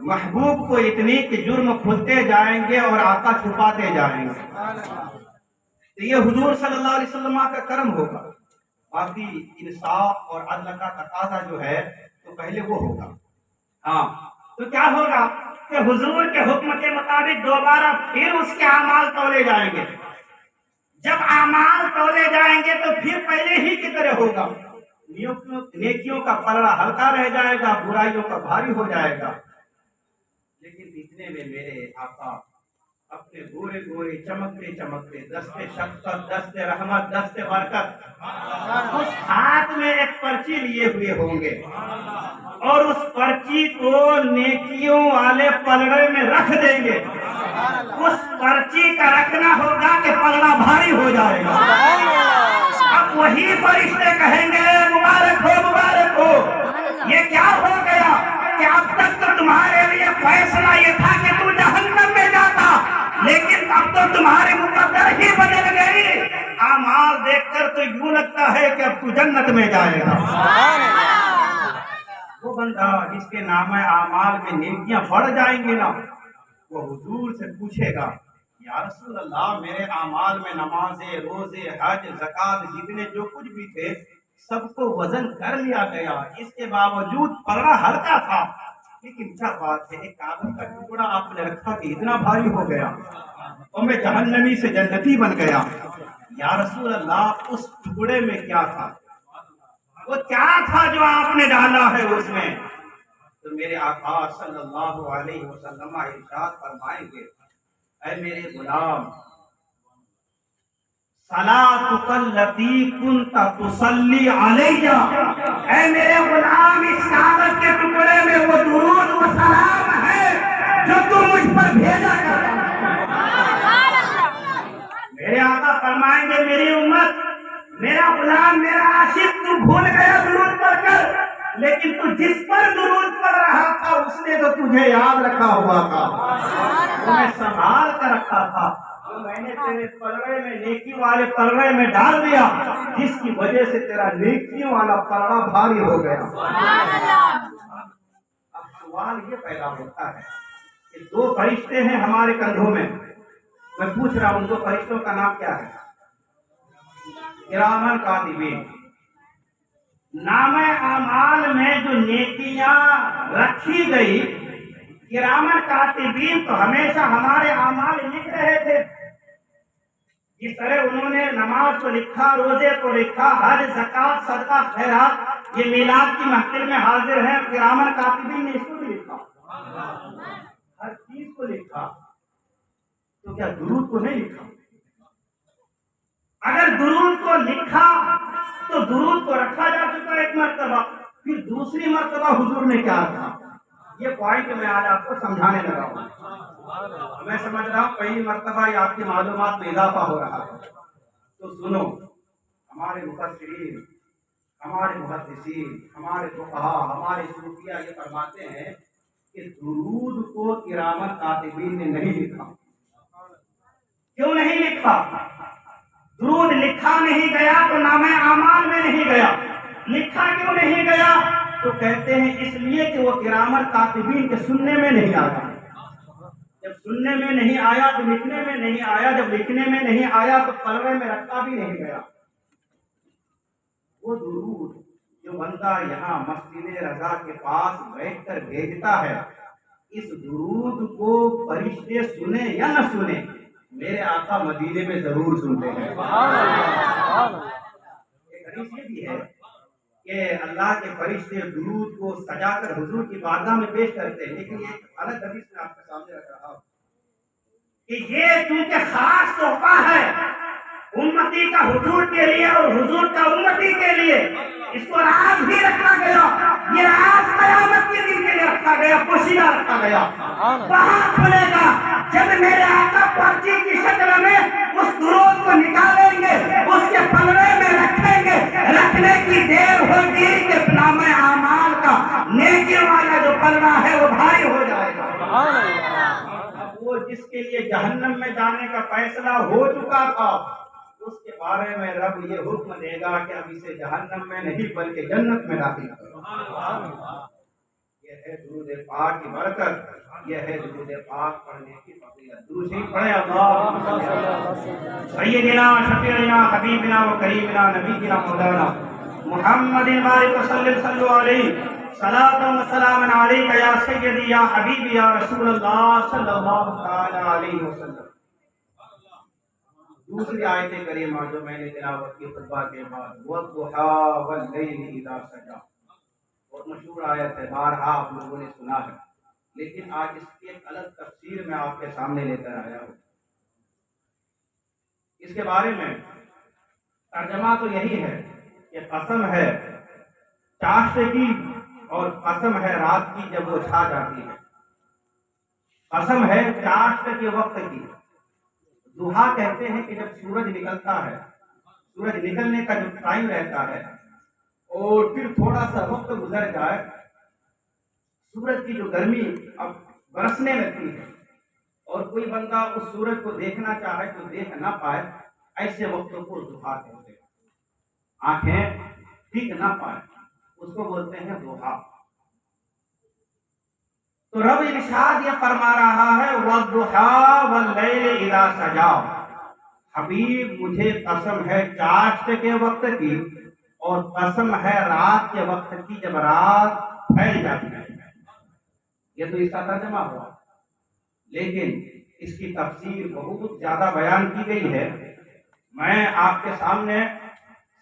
محبوب کو اتنی کہ جرم کھلتے جائیں گے اور آقا چھپاتے جائیں گے، تو یہ حضور صلی اللہ علیہ وسلم کا کرم ہوگا۔ باقی انصاف اور عدل کا تقاضا جو ہے تو پہلے وہ ہوگا۔ ہاں، تو کیا ہوگا کہ حضور کے حکم کے مطابق دوبارہ پھر اس کے اعمال تولے جائیں گے۔ جب اعمال تولے جائیں گے تو پھر پہلے ہی کی طرح ہوگا، نیکیوں کا پلڑا ہلکا رہ جائے گا، برائیوں کا بھاری ہو جائے گا، لیکن اتنے میں میرے آقا اپنے گورے گورے چمکتے چمکتے دستے شفقت، دستے رحمت، دستے برکت، اس ہاتھ میں ایک پرچی لیے ہوئے ہوں گے اور اس پرچی کو نیکیوں والے پلڑے میں رکھ دیں گے۔ اس پرچی کا رکھنا ہوگا کہ پلڑا بھاری ہو جائے گا۔ اب وہی فرشتے کہیں گے مبارک ہو، یہ کیا ہو گیا کہ اب تک تو تمہارے لیے فیصلہ یہ تھا کہ تو جہنم میں جاتا، لیکن اب تو تمہارے مقدر ہی بدل گئی۔ اعمال دیکھ کر تو یوں لگتا ہے کہ اب تو جنت میں جائے گا۔ وہ بندہ جس کے نام اعمال میں نیکیاں بڑھ جائیں گی نا، وہ حضور سے پوچھے گا یا رسول اللہ میرے اعمال میں نمازیں، روزے، حج، زکات جتنے جو کچھ بھی تھے سب کو وزن کر لیا گیا، اس کے باوجود پلڑا ہلکا تھا، لیکن کیا بات ہے ایک کاغذ کا ٹکڑا آپ نے رکھا کہ اتنا بھاری ہو گیا اور میں جہنمی سے جنتی بن گیا۔ یا رسول اللہ اس ٹکڑے میں کیا تھا؟ وہ کیا تھا جو آپ نے ڈالا ہے اس میں؟ تو میرے آقا صلی اللہ علیہ وسلم ارشاد فرمائیں گے اے میرے غلام، صلاتک التی کنت تصلی علیہ، اے میرے غلام اس کاغذ کے ٹکڑے میں وہ درود و سلام ہے جو تم مجھ پر بھیجا کرتا۔ میرے آقا فرمائیں گے میری امت، میرا غلام، میرا عاشق، تو بھول گیا درود پڑھ کر، لیکن تو جس پر درود پڑھ رہا تھا اس نے تو تجھے یاد رکھا ہوا تھا، تمہیں سنبھال کر رکھا تھا، تو میں نے تیرے پلڑے میں نیکی والے پلڑے میں ڈال دیا، جس کی وجہ سے تیرا نیکیوں والا پلڑا بھاری ہو گیا۔ اب سوال یہ پیدا ہوتا ہے کہ دو فرشتے ہیں ہمارے کندھوں میں، میں پوچھ رہا ہوں دو فرشتوں کا نام کیا ہے؟ کرامن کاتبین۔ نام اعمال میں جو نیکیاں رکھی گئی، کرامن کاتبین تو ہمیشہ ہمارے اعمال لکھ رہے تھے، جس طرح انہوں نے نماز کو لکھا، روزے کو لکھا، حج، زکات، صدقہ، خیرات، یہ میلاد کی محفل میں حاضر ہیں، کرامن کاتبین نے اس کو بھی لکھا، ہر چیز کو لکھا، تو کیا درود کو نہیں لکھا؟ اگر درود کو لکھا تو درود کو رکھا جا چکا ایک مرتبہ، پھر دوسری مرتبہ حضور نے کیا کہا؟ یہ پوائنٹ میں آج آپ کو سمجھانے لگا ہوں۔ میں سمجھ رہا ہوں پہلی مرتبہ یہ آپ کی معلومات میں اضافہ ہو رہا ہے، تو سنو، ہمارے مفسرین، ہمارے محدثین، ہمارے فقہاء، ہمارے صوفیاء یہ فرماتے ہیں کہ درود کو کرامن کاتبین نے نہیں لکھا۔ کیوں نہیں لکھا؟ درود لکھا نہیں گیا تو نام اعمال میں نہیں گیا۔ لکھا کیوں نہیں گیا؟ تو کہتے ہیں اس لیے کہ وہ کرامن کاتبین کے سننے میں نہیں آیا۔ جب سننے میں نہیں آیا تو لکھنے میں نہیں آیا، جب لکھنے میں نہیں آیا تو پلڑے میں رکھا بھی نہیں گیا۔ وہ درود جو بندہ یہاں مسجد رضا کے پاس بیٹھ کر بھیجتا ہے، اس درود کو فرشتے سنے یا نہ سنے، میرے آقا مدینے میں ضرور سنتے ہیں۔ ایک حدیث یہ بھی ہے کہ اللہ کے فرشتے درود کو سجا کر حضور کی بارگاہ میں پیش کرتے ہیں، لیکن یہ الگ حدیث میں آپ کے سامنے رکھ رہا ہوں کہ یہ چونکہ خاص تحفہ ہے امتی کا حضور کے لیے اور حضور کا امتی کے لیے، اس کو راز بھی رکھا گیا، یہ راز قیامت کے دن کے لیے رکھا گیا، پوشیدہ رکھا گیا۔ وہاں کھلے گا جب میرے آقا پرچی کی شکل میں اس درود کو نکالیں گے، اس کے پلڑے میں رکھیں گے، رکھنے کی دیر ہوگی کہ نام اعمال کا نیکی والا جو پلڑا ہے وہ بھاری ہو جائے گا۔ اب وہ جس کے لیے جہنم میں جانے کا فیصلہ ہو چکا تھا، اس کے بارے میں رب یہ حکم دے گا کہ اب اسے جہنم میں نہیں بلکہ جنت میں داخل کرو۔ یہ ہے درود پاک کی برکت، یہ ہے درود پاک پڑھنے کی فضیلت۔ درود شریف پڑھیں اللہم صلی علی سیدنا شفیعنا حبیبنا و کریمنا نبینا مولانا محمد بارک وسلم صلو علیہ صلاۃ و سلام علیک یا سیدی یا حبیبی یا رسول اللہ صلی اللہ تعالی علیہ وسلم۔ دوسری آیت کریمہ جو میں نے تلاوت کی خطبہ کے بعد، وَالضُّحَىٰ وَاللَّيْلِ إِذَا سَجَىٰ، بہت مشہور آیت ہے، بارہا آپ لوگوں نے سنا ہے، لیکن آج اس کی ایک الگ تفسیر میں آپ کے سامنے لے کر آیا ہوں۔ اس کے بارے میں ترجمہ تو یہی ہے کہ قسم ہے چاشت کی اور قسم ہے رات کی جب وہ چھا جاتی ہے۔ قسم ہے چاشت کے وقت کی۔ ضحیٰ کہتے ہیں کہ جب سورج نکلتا ہے، سورج نکلنے کا جو ٹائم رہتا ہے اور پھر تھوڑا سا وقت گزر جائے، سورج کی جو گرمی اب برسنے لگتی ہے اور کوئی بندہ اس سورج کو دیکھنا چاہے تو دیکھ نہ پائے، ایسے وقتوں کو ضحیٰ کہتے ہیں۔ آنکھیں دیکھ نہ پائے اس کو بولتے ہیں ضحیٰ۔ تو رب ارشاد یہ فرما رہا ہے وَالضُّحَىٰ وَاللَّيْلِ إِذَا سَجَىٰ، حبیب مجھے قسم ہے چاشت کے وقت کی اور قسم ہے رات کے وقت کی جب رات پھیل جاتی ہے۔ یہ تو اس کا ترجمہ ہوا، لیکن اس کی تفسیر بہت زیادہ بیان کی گئی ہے۔ میں آپ کے سامنے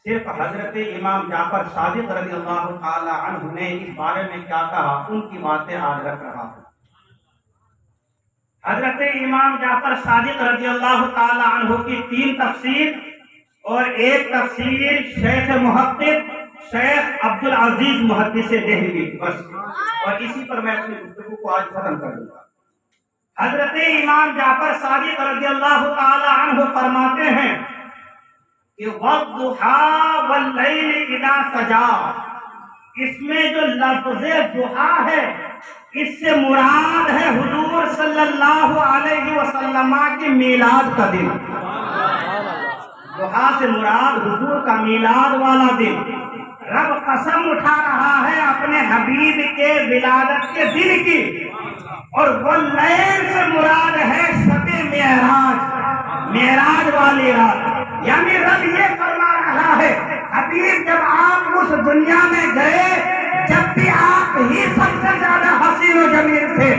صرف حضرت امام جعفر صادق رضی اللہ تعالی عنہ نے اس بارے میں کیا کہا ان کی باتیں آج رکھ رہا ہوں۔ حضرت امام جعفر صادق رضی اللہ تعالی عنہ کی 3 تفسیر اور ایک تفسیر شیخ محقق شیخ عبدالعزیز محدث دہلوی، بس، اور اسی پر میں اپنی گفتگو کو آج ختم کر دوں گا۔ حضرت امام جعفر صادق رضی اللہ تعالی عنہ فرماتے ہیں کہ وَالضُّحَىٰ وَاللَّيْلِ إِذَا سَجَىٰ، اس میں جو لفظ ضحیٰ ہے اس سے مراد ہے حضور صلی اللہ علیہ وسلم کی میلاد کا دن۔ ضحیٰ سے مراد حضور کا میلاد والا دن۔ رب قسم اٹھا رہا ہے اپنے حبیب کے ولادت کے دن کی، اور واللیل سے مراد ہے شب معراج، معراج والی رات۔ یعنی رب یہ فرما رہا ہے حبیب جب آپ اس دنیا میں گئے، جب بھی آپ ہی سب سے زیادہ حسین و جمیل تھے،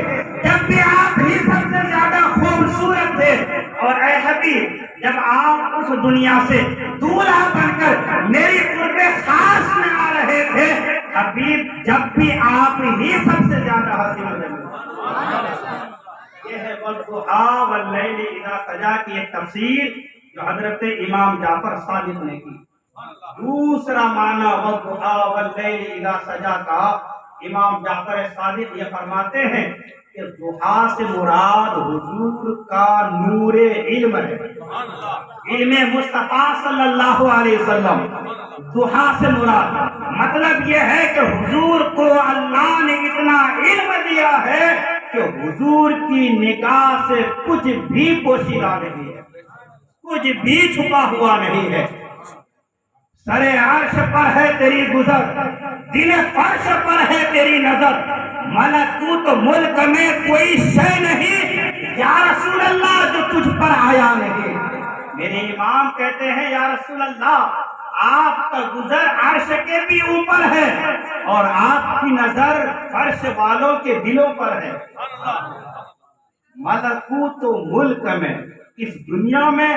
جب بھی آپ ہی سب سے زیادہ خوبصورت تھے، اور اے حبیب جب آپ اس دنیا سے دولہا بن کر میری قرب خاص میں آ رہے تھے، حبیب جب بھی آپ ہی سب سے زیادہ حسین و جمیل تھے۔ یہ ہے وَالضُّحَىٰ وَاللَّيْلِ إِذَا سَجَىٰ کی ایک تفسیر جو حضرت امام جعفر صادق نے کی۔ دوسرا معنی وَالضُّحَىٰ وَاللَّيْلِ إِذَا سَجَىٰ کا امام جعفر صادق یہ فرماتے ہیں کہ ضحیٰ سے مراد حضور کا نور علم ہے، علم مصطفیٰ صلی اللہ علیہ وسلم۔ ضحیٰ سے مراد مطلب یہ ہے کہ حضور کو اللہ نے اتنا علم دیا ہے کہ حضور کی نگاہ سے کچھ بھی پوشیدہ نہیں ہے، کچھ بھی چھپا ہوا نہیں ہے۔ سر عرش پر ہے تیری گزر، دل فرش پر ہے تیری نظر، ملکوت ملک میں کوئی شے نہیں یا رسول اللہ جو تجھ پر آیا نہیں۔ میرے امام کہتے ہیں یا رسول اللہ آپ کا گزر عرش کے بھی اوپر ہے اور آپ کی نظر فرش والوں کے دلوں پر ہے۔ ملکوت ملک میں، اس دنیا میں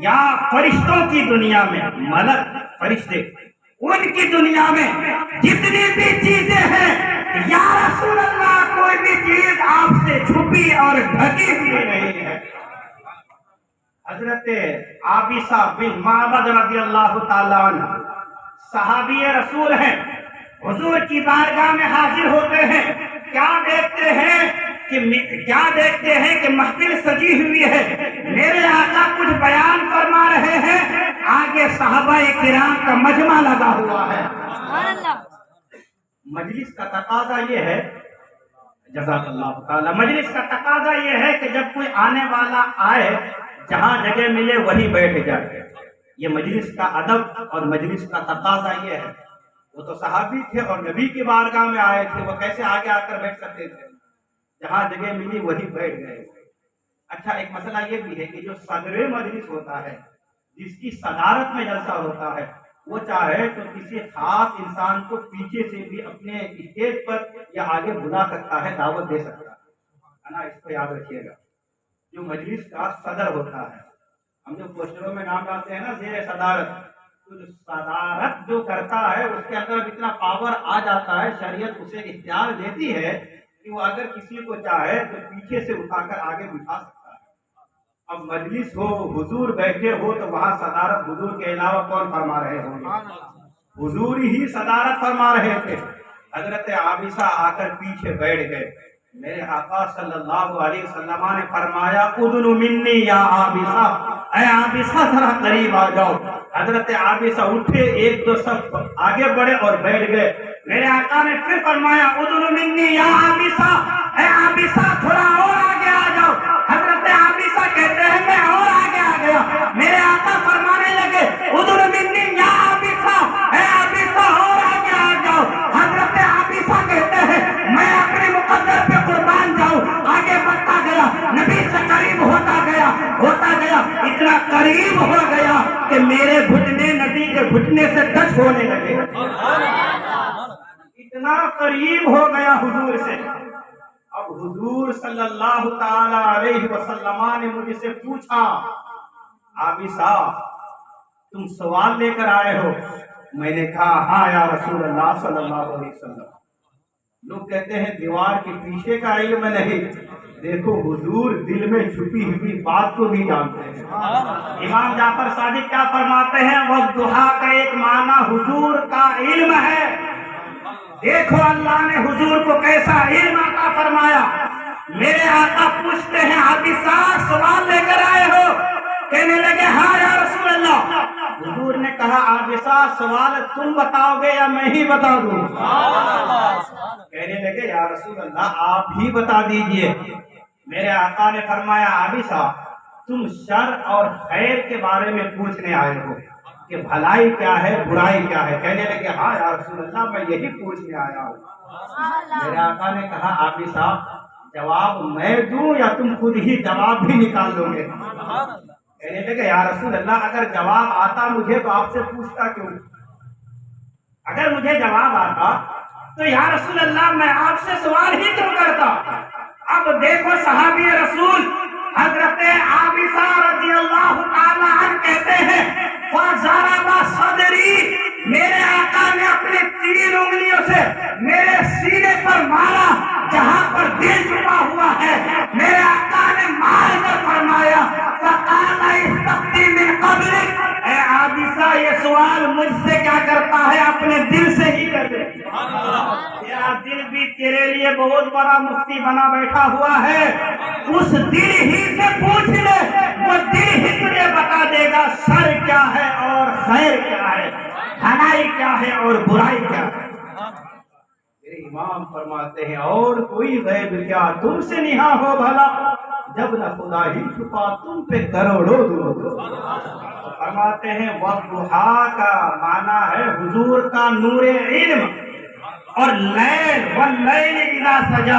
یا فرشتوں کی دنیا میں، ملک فرشتے ان کی دنیا میں جتنی بھی چیزیں ہیں یا رسول اللہ کوئی بھی چیز آپ سے چھپی اور ڈھکی ہوئی نہیں ہے۔ حضرت عابسہ بن معبد رضی اللہ تعالیٰ عنہ صحابی رسول ہیں، حضور کی بارگاہ میں حاضر ہوتے ہیں، کیا دیکھتے ہیں کہ محفل سجی ہوئی ہے، میرے آقا کچھ بیان فرما رہے ہیں، آگے صحابہ کرام کا مجمع لگا ہوا ہے۔ سبحان اللہ۔ مجلس کا تقاضا یہ ہے، جزاک اللہ تعالی، مجلس کا تقاضا یہ ہے کہ جب کوئی آنے والا آئے جہاں جگہ ملے وہیں بیٹھ جائے، یہ مجلس کا ادب اور مجلس کا تقاضا یہ ہے۔ وہ تو صحابی تھے اور نبی کی بارگاہ میں آئے تھے، وہ کیسے آگے آ کر بیٹھ سکتے تھے؟ جہاں جگہ ملی وہیں بیٹھ گئے۔ اچھا، ایک مسئلہ یہ بھی ہے کہ جو صدر مجلس ہوتا ہے، جس کی صدارت میں جلسہ ہوتا ہے، وہ چاہے تو کسی خاص انسان کو پیچھے سے بھی اپنے اسٹیج پر یا آگے بلا سکتا ہے، دعوت دے سکتا ہے نا، اس کو یاد رکھیے گا۔ جو مجلس کا صدر ہوتا ہے، ہم جو پوسٹروں میں نام ڈالتے ہیں نا زیر صدارت، تو جو صدارت جو کرتا ہے اس کے اندر اتنا پاور آ جاتا ہے، شریعت اسے اختیار دیتی ہے کہ وہ اگر کسی کو چاہے تو پیچھے سے اٹھا کر آگے بٹھا سکتا ہے۔ اب مجلس ہو، حضور بیٹھے ہو، تو وہاں صدارت حضور کے علاوہ کون فرما رہے ہوں گے؟ حضور ہی صدارت فرما رہے تھے۔ حضرت عابسہ آ کر پیچھے بیٹھ گئے۔ میرے آقا صلی اللہ علیہ وسلم نے فرمایا اذن منی یا عابسہ، اے عابسہ ذرا قریب آ جاؤ۔ حضرت عابسہ اٹھے، ایک دو سب آگے بڑھے اور بیٹھ گئے۔ میرے آقا نے پھر فرمایا اذن منی یا عابسہ، اے عابسہ تھوڑا اور آگے آ جاؤ۔ حضرت عابسہ کہتے ہیں میں اور آگے آ گیا۔ میرے آقا فرمانے لگے اذن منی یا عابسہ، اے عابسہ اور آگے آ جاؤ۔ حضرت عابسہ کہتے ہیں میں اپنے مقدر پہ قربان جاؤں، آگے بڑھتا گیا، نبی سے قریب ہوتا گیا، اتنا قریب ہو گیا کہ میرے گھٹنے نبی کے گھٹنے سے ٹچ ہونے لگے، اتنا قریب ہو گیا حضور سے۔ اب حضور صلی اللہ تعالی علیہ وسلم نے مجھ سے پوچھا عابسہ تم سوال لے کر آئے ہو؟ میں نے کہا ہاں یا رسول اللہ صلی اللہ علیہ وسلم۔ لوگ کہتے ہیں دیوار کے پیچھے کا علم نہیں، دیکھو حضور دل میں چھپی ہوئی بات کو بھی جانتے ہیں۔ امام جعفر صادق کیا فرماتے ہیں؟ والضحیٰ کا ایک معنی حضور کا علم ہے۔ دیکھو اللہ نے حضور کو کیسا علم عطا فرمایا۔ میرے آقا پوچھتے ہیں عابسہ سوال لے کر آئے ہو؟ کہنے لگے ہاں یا رسول اللہ۔ حضور نے کہا عابسہ سوال تم بتاؤ گے یا میں ہی بتا دوں؟ کہنے لگے یا رسول اللہ آپ ہی بتا دیجئے۔ میرے آقا نے فرمایا عابسہ تم شر اور خیر کے بارے میں پوچھنے آئے ہو کہ بھلائی کیا ہے برائی کیا ہے؟ کہنے لگے ہاں یا رسول اللہ میں یہی پوچھنے آیا ہوں۔ میرے آقا نے کہا عابسہ جواب میں دوں یا تم خود ہی جواب بھی نکال لو گے؟ کہنے لگے یا رسول اللہ اگر جواب آتا مجھے تو آپ سے پوچھتا کیوں؟ اگر مجھے جواب آتا تو یا رسول اللہ میں آپ سے سوال ہی کیوں کرتا؟ اب دیکھو صحابی رسول حضرت عابسہ رضی اللہ تعالی عنہ کہتے ہیں فَضَرَبَ صَدْرِي، میرے آقا نے اپنے 3 انگلیوں سے میرے سینے پر مارا جہاں پر دل چھپا ہوا ہے۔ میرے آقا نے مار کر فرمایا فَقَالَ اسْتَفْتِ مِنْ قَبْلِكَ، اے عابسہ یہ سوال مجھ سے کیا کرتا ہے؟ اپنے دل سے ہی کر دے۔ تیرا دل بھی تیرے لیے بہت بڑا مفتی بنا بیٹھا ہوا ہے، اس دل ہی سے پوچھ لے، وہ دل ہی تجھے بتا دے گا شر کیا ہے اور خیر کیا ہے، بھلائی کیا ہے اور برائی کیا ہے۔ میرے امام فرماتے ہیں اور کوئی غیب کیا تم سے نہا ہو بھلا، جب نہ خدا ہی چھپا تم پہ کروڑوں درود۔ فرماتے ہیں والضحیٰ کا معنی ہے حضور کا نور علم، اور لیل واللیل اذا سجا۔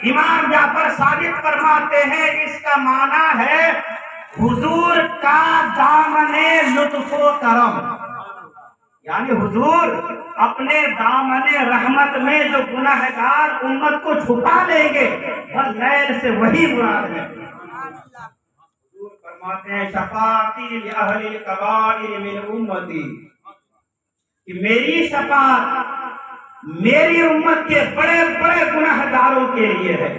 امام جعفر صادق فرماتے ہیں اس کا معنی ہے حضور کا دامن لطف و کرم، یعنی حضور اپنے دامن رحمت میں جو گناہگار امت کو چھپا لیں گے، واللیل سے وہی مراد ہے۔ حضور فرماتے ہیں شفاعتی لأہل الکبائر من امتی، کہ میری شفاعت میری امت کے بڑے بڑے گناہگاروں کے لیے ہے۔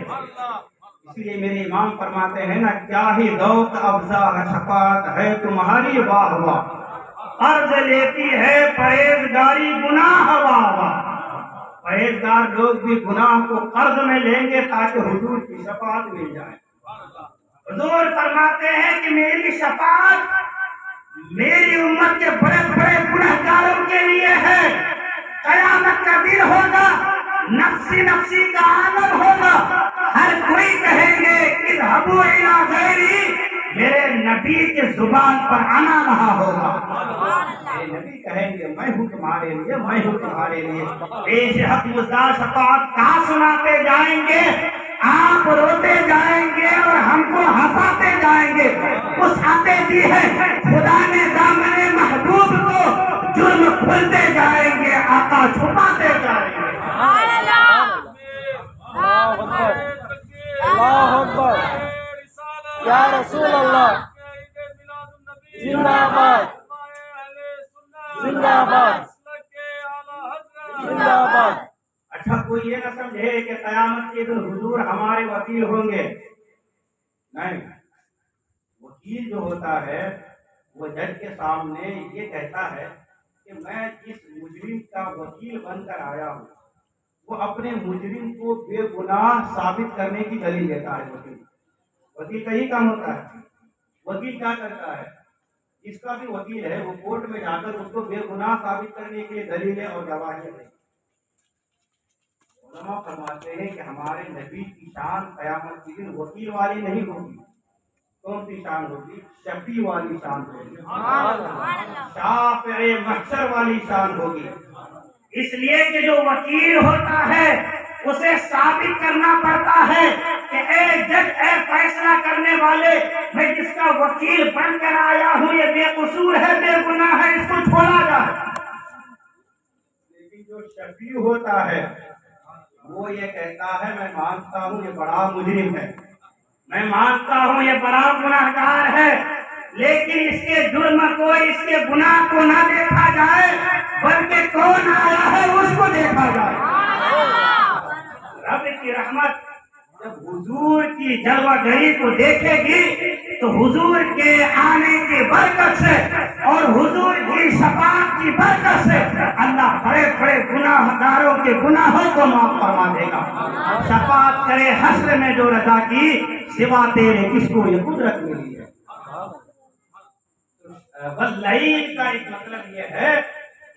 اس لیے میرے امام فرماتے ہیں نا، کیا ہی ذوق افزا شفاعت ہے تمہاری واہ واہ، قرض لیتی ہے پرہیزگاری گناہ واہ واہ۔ پرہیزگار لوگ بھی گناہ کو قرض میں لیں گے تاکہ حضور کی شفاعت مل جائے۔ حضور فرماتے ہیں کہ میری شفاعت میری امت کے بڑے بڑے گنہگاروں کے لیے ہے۔ قیامت کا دن ہوگا، نفسی نفسی کا عالم ہوگا، ہر کوئی کہیں گے اذهبوا الی غیری، میرے نبی کے زبان پر آنا رہا ہوگا۔ میرے نبی کہیں گے میں ہوں تمہارے لیے، میں ہوں تمہارے لیے۔ پیش حق مزدار شفاعت کہاں سناتے جائیں گے، آپ روتے جائیں گے اور ہم کو ہنساتے جائیں گے۔ اس آتے دی ہے خدا نے دامن محبوب کو، جرم کھلتے جائیں گے، آقا چھپاتے جائیں گے۔ اللہ اکبر، یا رسول اللہ، زندہ باد، زندہ باد، زندہ باد۔ اچھا کوئی یہ نہ سمجھے کہ قیامت کے دن حضور ہمارے وکیل ہوں گے، نہیں۔ وکیل جو ہوتا ہے وہ جج کے سامنے یہ کہتا ہے کہ میں جس مجرم کا وکیل بن کر آیا ہوں وہ اپنے مجرم کو بے گناہ ثابت کرنے کی دلیل دیتا ہے۔ وکیل کا ہی کام ہوتا ہے۔ وکیل کیا کرتا ہے، جس کا بھی وکیل ہے وہ کورٹ میں جا کر اس کو بے گناہ ثابت کرنے کے لیے دلیلیں اور گواہیاں دے۔ علماء فرماتے ہیں کہ ہمارے نبی کی شان قیامت کے دن وکیل والی نہیں ہوگی، کون سی شان ہوگی؟ شفیع والی شان ہوگی، شافع محشر والی شان ہوگی۔ اس لیے کہ جو وکیل ہوتا ہے اسے ثابت کرنا پڑتا ہے کہ اے جج، اے فیصلہ کرنے والے، میں جس کا وکیل بن کر آیا ہوں یہ بے قصور ہے، بے گناہ ہے، اس کو چھوڑا جائے۔ لیکن جو شفیع ہوتا ہے وہ یہ کہتا ہے میں مانتا ہوں یہ بڑا مجرم ہے، میں مانتا ہوں یہ بڑا گناہگار ہے، لیکن اس کے جرم کو، اس کے گناہ کو نہ دیکھا جائے بلکہ کون آیا ہے اس کو دیکھا جائے۔ رب کی رحمت جب حضور کی جلوہ گری کو دیکھے گی تو حضور کے آنے کی برکت سے اور حضور کی شفاعت کی برکت سے اللہ بڑے بڑے گناہ گاروں کے گناہوں کو معاف فرما دے گا۔ شفاعت کرے حشر میں جو رضا کی، سوا تیرے کس کو یہ قدرت ملی ہے۔ واللیل کا ایک مطلب یہ ہے،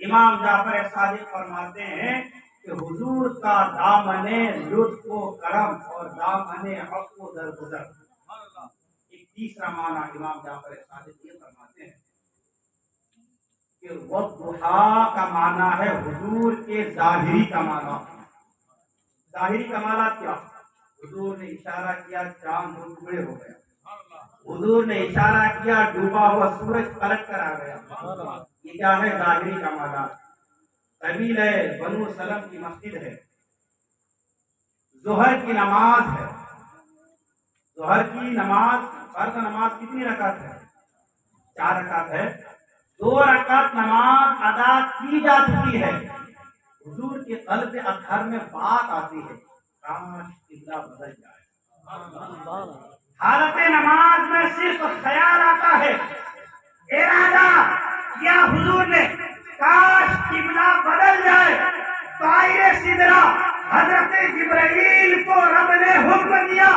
امام جعفر صادق فرماتے ہیں کہ حضور کا دامن لطف و کرم اور دامن حق و درگزر۔ ایک تیسرا معنی امام جعفر صادق یہ فرماتے ہیں کہ والضحیٰ کا معنی ہے حضور کے ظاہری کمالات۔ ظاہری کمالات کیا؟ حضور نے اشارہ کیا چاند دو ٹکڑے ہو گیا، حضور نے اشارہ کیا ڈوبا ہوا سورج پلٹ کر آ گیا، یہ کیا ہے؟ ظاہری کمالات۔ قبیلہ بنو سلم کی مسجد ہے، ظہر کی نماز ہے، ظہر کی نماز، فرض نماز کتنی رکعت ہے؟ 4 رکعت ہے، 2 رکعت نماز ادا کی جا چکی ہے، حضور کے قلب اطہر میں بات آتی ہے کاش قبلہ بدل جائے۔ حالت نماز میں صرف خیال آتا ہے، ارادہ کیا حضور نے کاش قبلہ بدل جائے، طائر سدرہ حضرت جبرائیل کو رب نے حکم دیا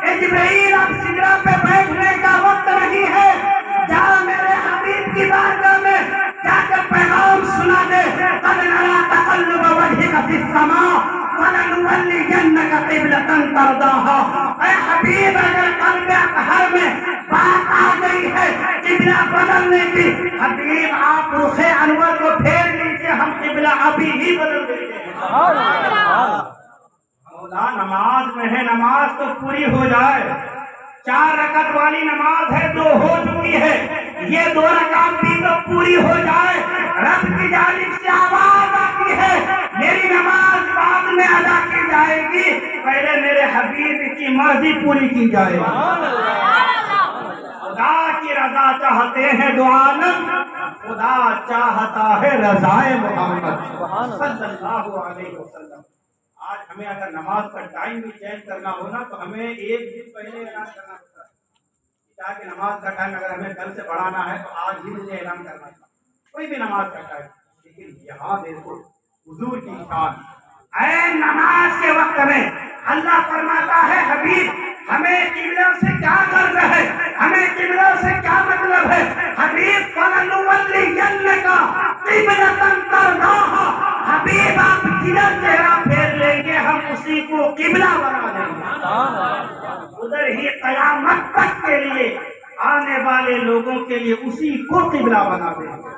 اے جبرائیل اب سدرہ پہ بیٹھنے کا وقت نہیں ہے، جا میرے حبیب کی بارگاہ میں جا کر پیغام سنا دے، قد نرى تقلب وجهك في السماء ولنولينك قبلة ترضاها۔ اے حبیب اگر قلب اطہر میں بات آ گئی ہے قبلہ بدلنے کی، حبیب آپ رخ انور کو پھیر لیجیے، ہم قبلہ ابھی ہی بدل دیں گے۔ مولا نماز میں ہے، نماز تو پوری ہو جائے، 4 رکعت والی نماز ہے، 2 ہو چکی ہے، یہ 2 رکعت بھی تو پوری ہو جائے۔ رب کی جانب سے آواز آتی ہے میری نماز بعد میں ادا کی جائے گی، پہلے میرے حبیب کی مرضی پوری کی جائے گی۔ خدا کی رضا چاہتے ہیں دو عالم، خدا چاہتا ہے رضائے محمد صلی اللہ علیہ وسلم۔ آج ہمیں اگر نماز کا ٹائم بھی چینج کرنا ہو نا تو ہمیں ایک دن پہلے اعلان کرنا ہوتا ہے، تاکہ نماز کا ٹائم اگر ہمیں کل سے بڑھانا ہے تو آج ہی مجھے اعلان کرنا تھا، کوئی بھی نماز کا ٹائم۔ لیکن یہاں دیکھو حضور کی شان، اے نماز کے وقت میں اللہ فرماتا ہے حبیب ہمیں قبلہ سے کیا غرض ہے، ہمیں قبلہ سے کیا مطلب ہے؟ حبیب فَلَنُوَلِّيَنَّكَ قِبْلَةً تَرْضَاهَا، حبیب آپ جدھر چہرہ پھیر لیں گے ہم اسی کو قبلہ بنا دیں گے، ادھر ہی قیامت تک کے لیے آنے والے لوگوں کے لیے اسی کو قبلہ بنا دیں گے۔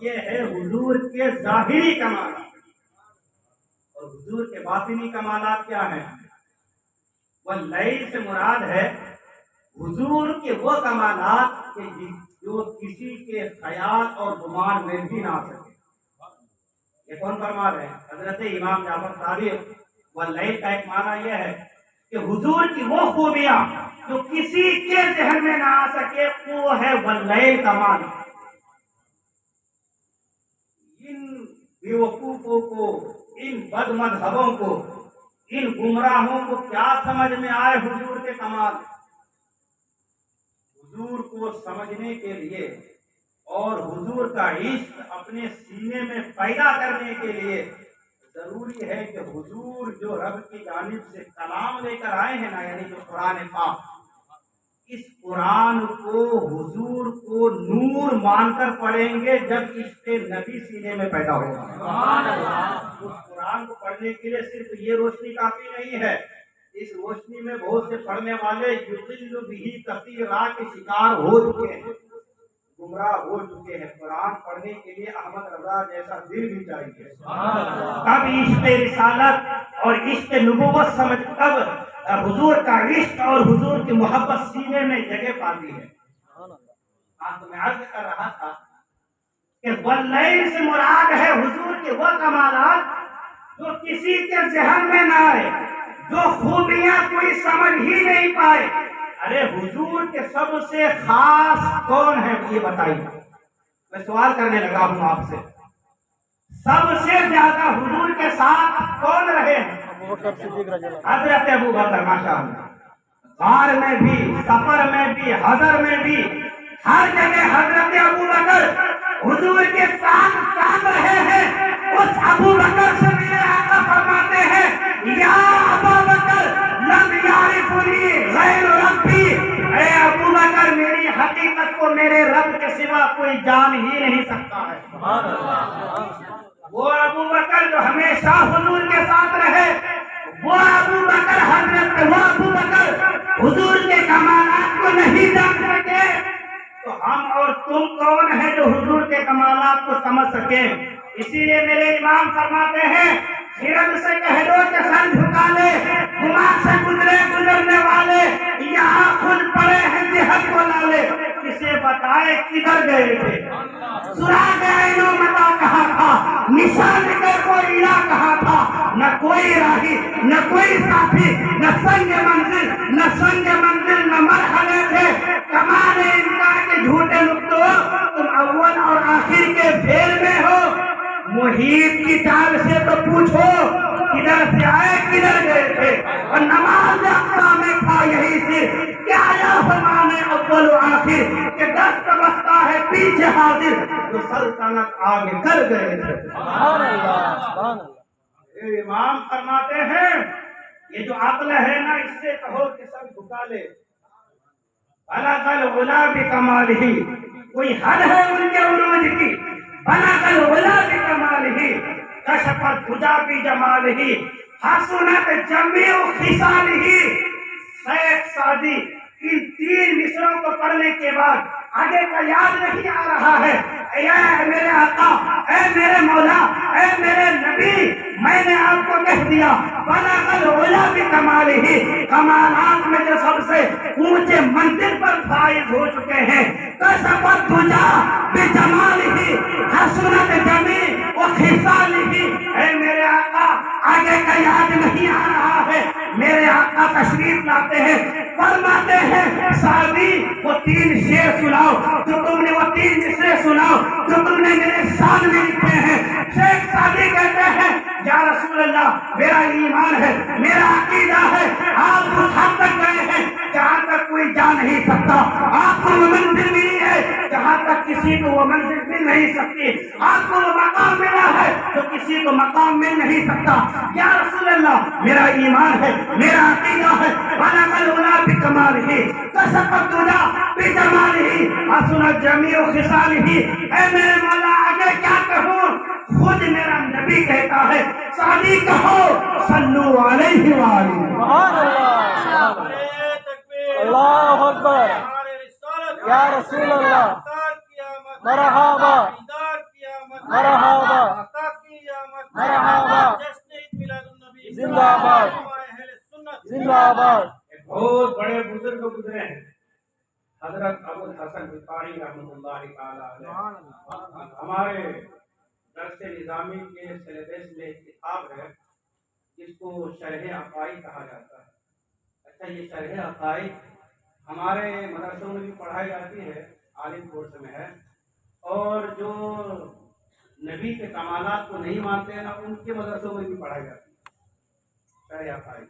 یہ ہے حضور کے ظاہری کمالات، اور حضور کے باطنی کمالات کیا ہیں؟ واللیل سے مراد ہے حضور کے وہ کمالات کہ جو کسی کے خیال اور گمان میں بھی نہ آ سکے۔ یہ کون فرما رہے ہیں؟ حضرت امام جعفر صادق۔ واللیل کا ایک معنی یہ ہے کہ حضور کی وہ خوبیاں جو کسی کے ذہن میں نہ آ سکے، وہ ہے واللیل کا معنی۔ ان بیوقوفوں کو، ان بد مذہبوں کو، ان گمراہوں کو کیا سمجھ میں آئے حضور کے کمال؟ حضور کو سمجھنے کے لیے اور حضور کا عشق اپنے سینے میں پیدا کرنے کے لیے ضروری ہے کہ حضور جو رب کی جانب سے کلام لے کر آئے ہیں نا، یعنی جو قرآن پاک، اس قرآن کو حضور کو نور مان کر پڑھیں گے جب عشق نبی سینے میں پیدا ہوگا۔ اس قرآن کو پڑھنے کے لیے صرف یہ روشنی کافی نہیں ہے، اس روشنی میں بہت سے پڑھنے والے یضل بہ کثیرا کے شکار ہو چکے ہیں، گمراہ ہو چکے ہیں۔ قرآن پڑھنے کے لیے احمد رضا جیسا دل بھی چاہیے، تب عشق رسالت اور عشق نبوت سمجھ، تب حضور کا عشق اور حضور کی محبت سینے میں جگہ پاتی ہے۔ تو میں عرض کر رہا تھا کہ واللیل سے مراد ہے حضور کے وہ کمالات جو کسی کے ذہن میں نہ آئے، جو خوبیاں کوئی سمجھ ہی نہیں پائے۔ ارے حضور کے سب سے خاص کون ہے یہ بتائیے، میں سوال کرنے لگا ہوں آپ سے، سب سے زیادہ حضور کے ساتھ کون رہے ہیں؟ حضرت ابوبکر، ماشاء اللہ، غار میں بھی، سفر میں بھی، حضر میں بھی، ہر جگہ حضرت ابوبکر حضور کے ساتھ رہے ہیں۔ اس ابوبکر سے میرے آقا فرماتے ہیں یا ابوبکر لم یعرفنی غیر ربی، اے ابوبکر میری حقیقت کو میرے رب کے سوا کوئی جان ہی نہیں سکتا ہے۔ وہ ابوبکر جو ہمیشہ حضور کے ساتھ رہے، وہ ابوبکر حضور کے کمالات کو نہیں جان سکے، تو ہم اور تم کون ہیں جو حضور کے کمالات کو سمجھ سکیں؟ اسی لیے میرے امام فرماتے ہیں خرد سے کہہ دو کہ سر جھکا لے، گمان سے گزرنے والے یہاں خود پڑے ہیں جہت کو لالے، کسے بتائے کدھر گئے تھے، سراغ عینو متا کہاں تھا، نشان کر کوئی راہ کہاں تھا، نہ کوئی راہی نہ کوئی ساتھی، نہ سنگ منزل نہ مرحلے تھے، کمال انکار کے جھوٹے نقطوں، تم اول اور آخر کے پھیل میں ہو، محیط کی چال سے تو پوچھو کدھر سے آئے کدھر گئے تھے، اور نماز اقصا میں تھا یہی سر، کیا یا فرمانے اول و آخر کہ دست بستہ ہے پیچھے حاضر، جو سلطنت آگے کر گئے تھے۔ امام فرماتے ہیں یہ جو عقل ہے نا، اس سے کہو کہ سب جھکا لے، بلغ العلا بکمالہ، کوئی حد ہے ان کے عروج کی، بلغ العلا بکمالہ، کشف الدجی بجمالہ، حسنت جمیع خصالہ۔ شیخ سعدی ان تین مصروں کو پڑھنے کے بعد آگے کا یاد نہیں آ رہا ہے، اے میرے آقا، اے میرے مولا، اے میرے نبی، میں نے آپ کو کہہ دیا بلغ العلا بکمالہ، کمالات میں جو سب سے اونچے منزل پر فائز ہو چکے ہیں، کشف الدجی بجمالہ، حسنت جمیع خصالہ۔ اے میرے آقا، آگے کا یاد نہیں آ رہا ہے، میرے آقا تشریف لاتے ہیں، فرماتے ہیں سعدی وہ تین شعر سناؤ جو تم نے وہ تین مصرے سناؤ جو تم نے میرے سامنے لکھے ہیں۔ شیخ سعدی کہتے ہیں یا رسول اللہ میرا ایمان ہے، میرا عقیدہ ہے، آپ اس حد تک گئے ہیں جہاں تک کوئی جا نہیں سکتا، آپ کو وہ منزل ملی ہے جہاں تک کسی کو وہ منزل مل نہیں سکتی، آپ کو وہ مقام ملا ہے جو کسی کو مقام مل نہیں سکتا۔ یا رسول اللہ میرا ایمان ہے، میرا عقیدہ ہے، بلغ العلا بکمالہ کشف الدجا بجمالہ حسنت جمیع خصالہ۔ اے میرے مولا آگے کیا کہوں، خود میرا نبی کہتا ہے سعدی کہو صلو علیہ وآلہ۔ سبحان اللہ، اللہ اکبر، یا رسول اللہ، مرحبا مرحبا مرحبا، زندہ باد زندہ باد۔ بہت بڑے بزرگ گزرے ہیں، حضرت ابو الحسن بخاری رحمۃ اللہ تعالی علیہ۔ ہمارے درس نظامی کے سلیبس میں ایک کتاب ہے جس کو شرح عقائد کہا جاتا ہے۔ اچھا، یہ شرح عقائد ہمارے مدرسوں میں بھی پڑھائی جاتی ہے، عالم کورس میں ہے، اور جو نبی کے کمالات کو نہیں مانتے ہیں نا ان کے مدرسوں میں بھی پڑھائی جاتی ہے شرح عقائد۔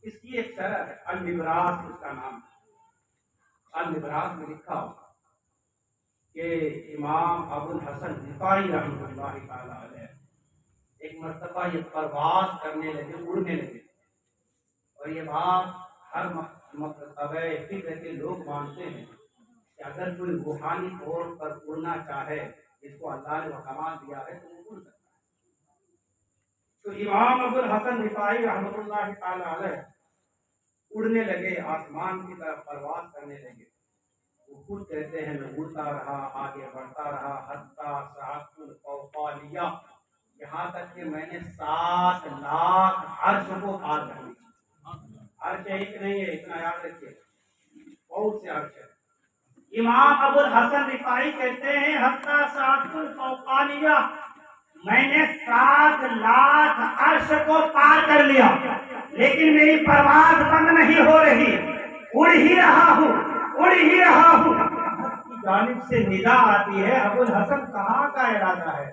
اس کی ایک شرح ہے النبراس، اس کا نام ہے۔ النبراس میں لکھا کہ امام ابو الحسن بخاری رحمۃ اللہ تعالی علیہ ایک مرتبہ یہ پرواز کرنے لگے، اڑنے لگے، اور یہ بات ہر مرتبہ فکر کے لوگ مانتے ہیں کہ اگر کوئی روحانی طور پر اڑنا چاہے، جس کو اللہ نے وہ کمال دیا ہے، تو وہ اڑ سکتا ہے۔ تو امام ابو الحسن بخاری رحمۃ اللہ تعالی علیہ اڑنے لگے، آسمان کی طرف پرواز کرنے لگے۔ وہ خود کہتے ہیں میں اڑتا رہا، آگے بڑھتا رہا، حتی صعدت الفوقانیہ، یہاں تک کہ میں نے 7 لاکھ عرش کو پار کر لیا۔ عرش ایک نہیں ہے، اتنا یاد رکھیے، بہت سے عرش ہے۔ امام ابو الحسن رفاعی کہتے ہیں حتی صعدت الفوقانیہ، میں نے 7 لاکھ عرش کو پار کر لیا، لیکن میری پرواز بند نہیں ہو رہی، اڑ ہی رہا ہوں، اڑ ہی رہا ہوں۔ حق کی جانب سے ندا آتی ہے ابو الحسن کہاں کا ارادہ ہے،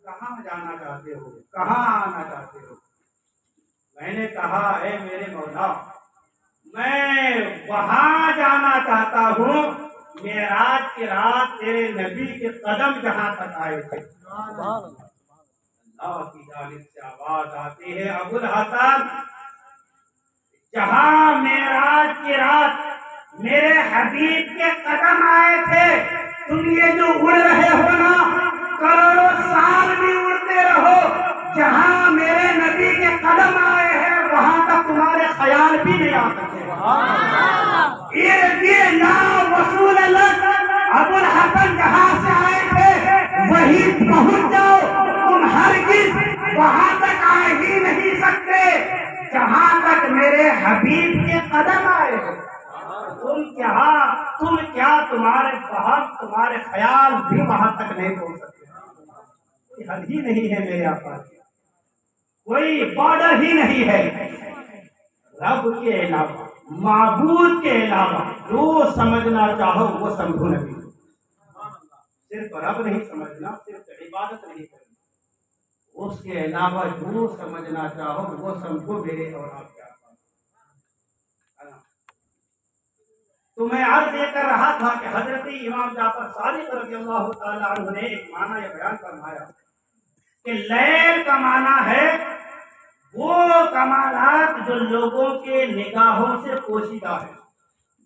کہاں جانا چاہتے ہو، کہاں آنا چاہتے ہو؟ میں نے کہا اے میرے مولا میں وہاں جانا چاہتا ہوں معراج کی رات تیرے نبی کے قدم جہاں تک آئے تھے۔ اللہ کی جانب سے آواز آتی ہے ابو الحسن جہاں معراج کی رات میرے حبیب کے قدم آئے تھے، تم یہ جو اڑ رہے ہو نا کروڑوں سال بھی اڑتے رہو، جہاں میرے نبی کے قدم آئے ہیں وہاں تک تمہارے خیال بھی نہیں آ سکتے۔ وصول اللہ ابو الحسن جہاں سے آئے تھے وہیں پہنچ جاؤ، تم ہرگز وہاں تک آ ہی نہیں سکتے جہاں تک میرے حبیب کے قدم آئے ہو۔ تم کیا تمہارے فہم، تمہارے خیال بھی وہاں تک نہیں پہنچ سکتے۔ کوئی حد ہی نہیں ہے میرے آقا کی، کوئی بارڈر ہی نہیں ہے۔ رب کے علاوہ، معبود کے علاوہ جو سمجھنا چاہو وہ سمجھو نبی، صرف رب نہیں سمجھنا، صرف عبادت نہیں کرنا، اس کے علاوہ جو سمجھنا چاہو وہ سمجھو میرے اور آپ کے آقا۔ تو میں عرض یہ کر رہا تھا کہ حضرت امام جعفر صادق رضی اللہ تعالیٰ عنہ نے ایک معنی یہ بیان فرمایا کہ لیل کا معنی ہے وہ کمالات جو لوگوں کے نگاہوں سے پوشیدہ ہے،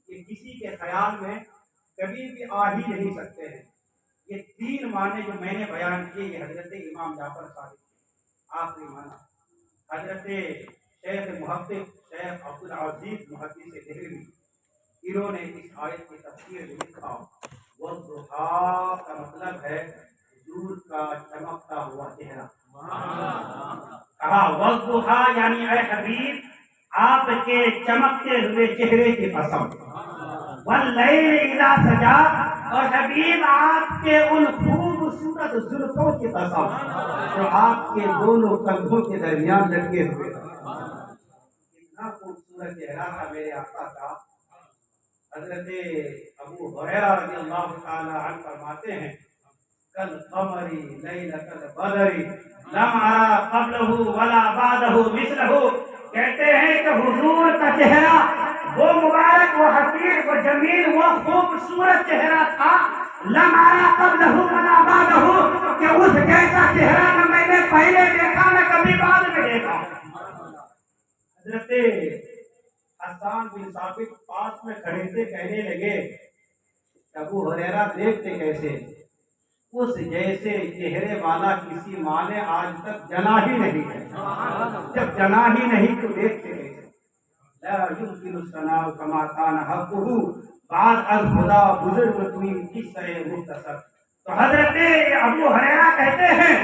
کہ کسی کے خیال میں کبھی بھی آ ہی نہیں سکتے ہیں۔ یہ 3 معنی جو میں نے بیان کیے یہ حضرت امام جعفر صادق کے آخری معنی۔ حضرت شیخ محقق شیخ عبدالعزیز محدث دہلوی انہوں نے اس آیت کی تفسیر میں لکھا والضحیٰ کا مطلب ہے سورج کا چمکتا ہوا چہرہ۔ کہا والضحیٰ یعنی اے حبیب آپ کے چمکتے ہوئے چہرے کی قسم، واللیل اذا سجا اور حبیب آپ کے ان خوبصورت زلفوں کی قسم جو آپ کے دونوں کندھوں کے درمیان لٹکے ہوئے۔ اتنا خوبصورت چہرہ تھا میرے آقا کا۔ حضرت ابو ہریرہ رضی اللہ تعالی عنہ فرماتے ہیں کل قمری لیلۃ البدر لم ارى قبله ولا بعده مثله، کہتے ہیں کہ حضور کا چہرہ وہ مبارک، وہ حسین، وہ جمیل، وہ خوبصورت چہرہ تھا، لم ارى قبله ولا بعده، کہ اس جیسا چہرہ نہ میں نے پہلے دیکھا نہ کبھی بعد میں دیکھا۔ حضرت حسان بن ثابت پاس میں کھڑے تھے، کہنے لگے ابو ہریرہ دیکھتے کیسے؟ اس جیسے چہرے والا کسی ماں نے آج تک جنا ہی نہیں ہے، جب جنا ہی نہیں تو دیکھتے کیسے؟ لا يمكن الثناء كما كان حقه بعد الخدا بزرگ توی قصہ مختصر۔ تو حضرت ابو ہریرہ کہتے ہیں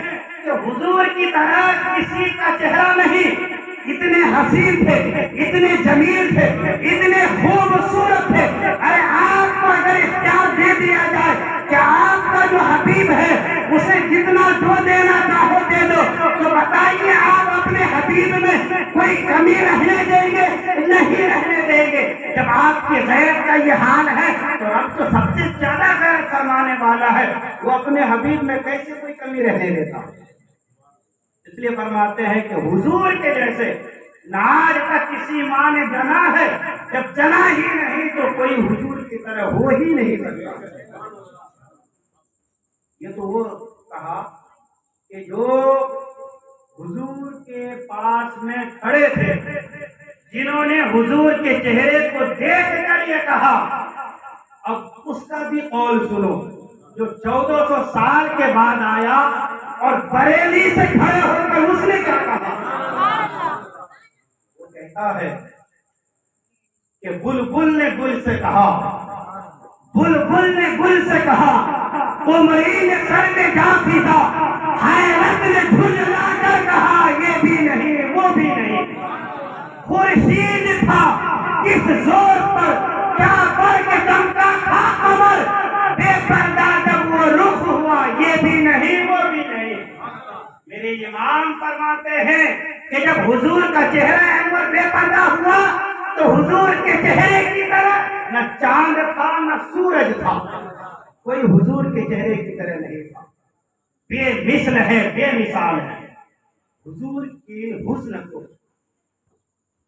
کہ حضور کی طرح کسی کا چہرہ نہیں، اتنے حسین تھے، اتنے جمیل تھے، اتنے خوبصورت تھے۔ ارے آپ کو اگر اختیار دے دیا جائے کہ آپ کا جو حبیب ہے اسے جتنا جو دینا چاہو دے دو، تو بتائیے آپ اپنے حبیب میں کوئی کمی رہنے دیں گے؟ نہیں رہنے دیں گے۔ جب آپ کی غیر کا یہ حال ہے تو رب تو سب سے زیادہ غیر فرمانے والا ہے، وہ اپنے حبیب میں کیسے کوئی کمی رہنے دیتا؟ اس لیے فرماتے ہیں کہ حضور کے جیسے نہ آج تک کسی ماں نے جنا ہے، جب جنا ہی نہیں تو کوئی حضور کی طرح ہو ہی نہیں سکتا۔ یہ تو وہ کہا کہ جو حضور کے پاس میں کھڑے تھے، جنہوں نے حضور کے چہرے کو دیکھ کر یہ کہا۔ اب اس کا بھی قول سنو جو 1400 سال کے بعد آیا اور بریلی سے کھڑے ہو کر اس نے کیا کہا؟ وہ کہتا ہے کہ بلبل نے گل سے کہا، بلبل نے گل سے کہا، قمری نے سر میں جا پیتا، حیرت نے جھنجھلا کر کہا یہ بھی نہیں وہ بھی نہیں۔ خورشید تھا کس زور پر کیا کر کے چمکا تھا قمر، بے پردہ جب وہ رخ ہوا یہ بھی نہیں وہ بھی نہیں۔ میرے امام فرماتے ہیں کہ جب حضور کا چہرہ انور بے پردہ ہوا تو حضور کے چہرے کی طرح نہ چاند تھا نہ سورج تھا، کوئی حضور کے چہرے کی طرح نہیں تھا، بے مثل ہے، بے مثال ہے۔ حضور کے حسن کو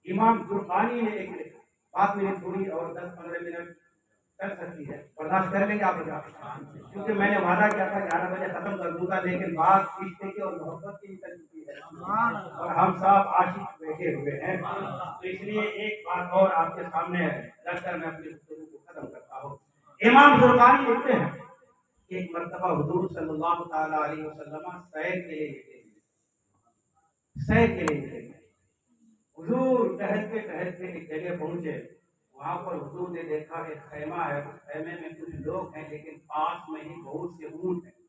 امام زرقانی نے ایک بات میں نے تھوڑی اور 10-15 منٹ کر سکتی ہے، برداشت کر لیں گے آپ لوگ؟ کیونکہ میں نے وعدہ کیا تھا 11 بجے ختم کر دوں گا، لیکن بات رشتے کی اور محبت کی نکل چکی ہے اور ہم سب عاشق بیٹھے ہوئے ہیں، تو اس لیے ایک بات اور آپ کے سامنے رکھ کر میں اپنی گفتگو کو ختم کرتا ہوں۔ امام زرقانی لکھتے ہیں کہ ایک مرتبہ حضور صلی اللہ تعالی علیہ وسلم سیر کے لیے نکلے، سیر کے لیے نکلے۔ حضور ٹہلتے ٹہلتے ایک جگہ پہنچے، وہاں پر حضور نے دیکھا ایک خیمہ ہے، اس خیمے میں کچھ لوگ ہیں لیکن پاس میں ہی بہت سے اونٹ ہیں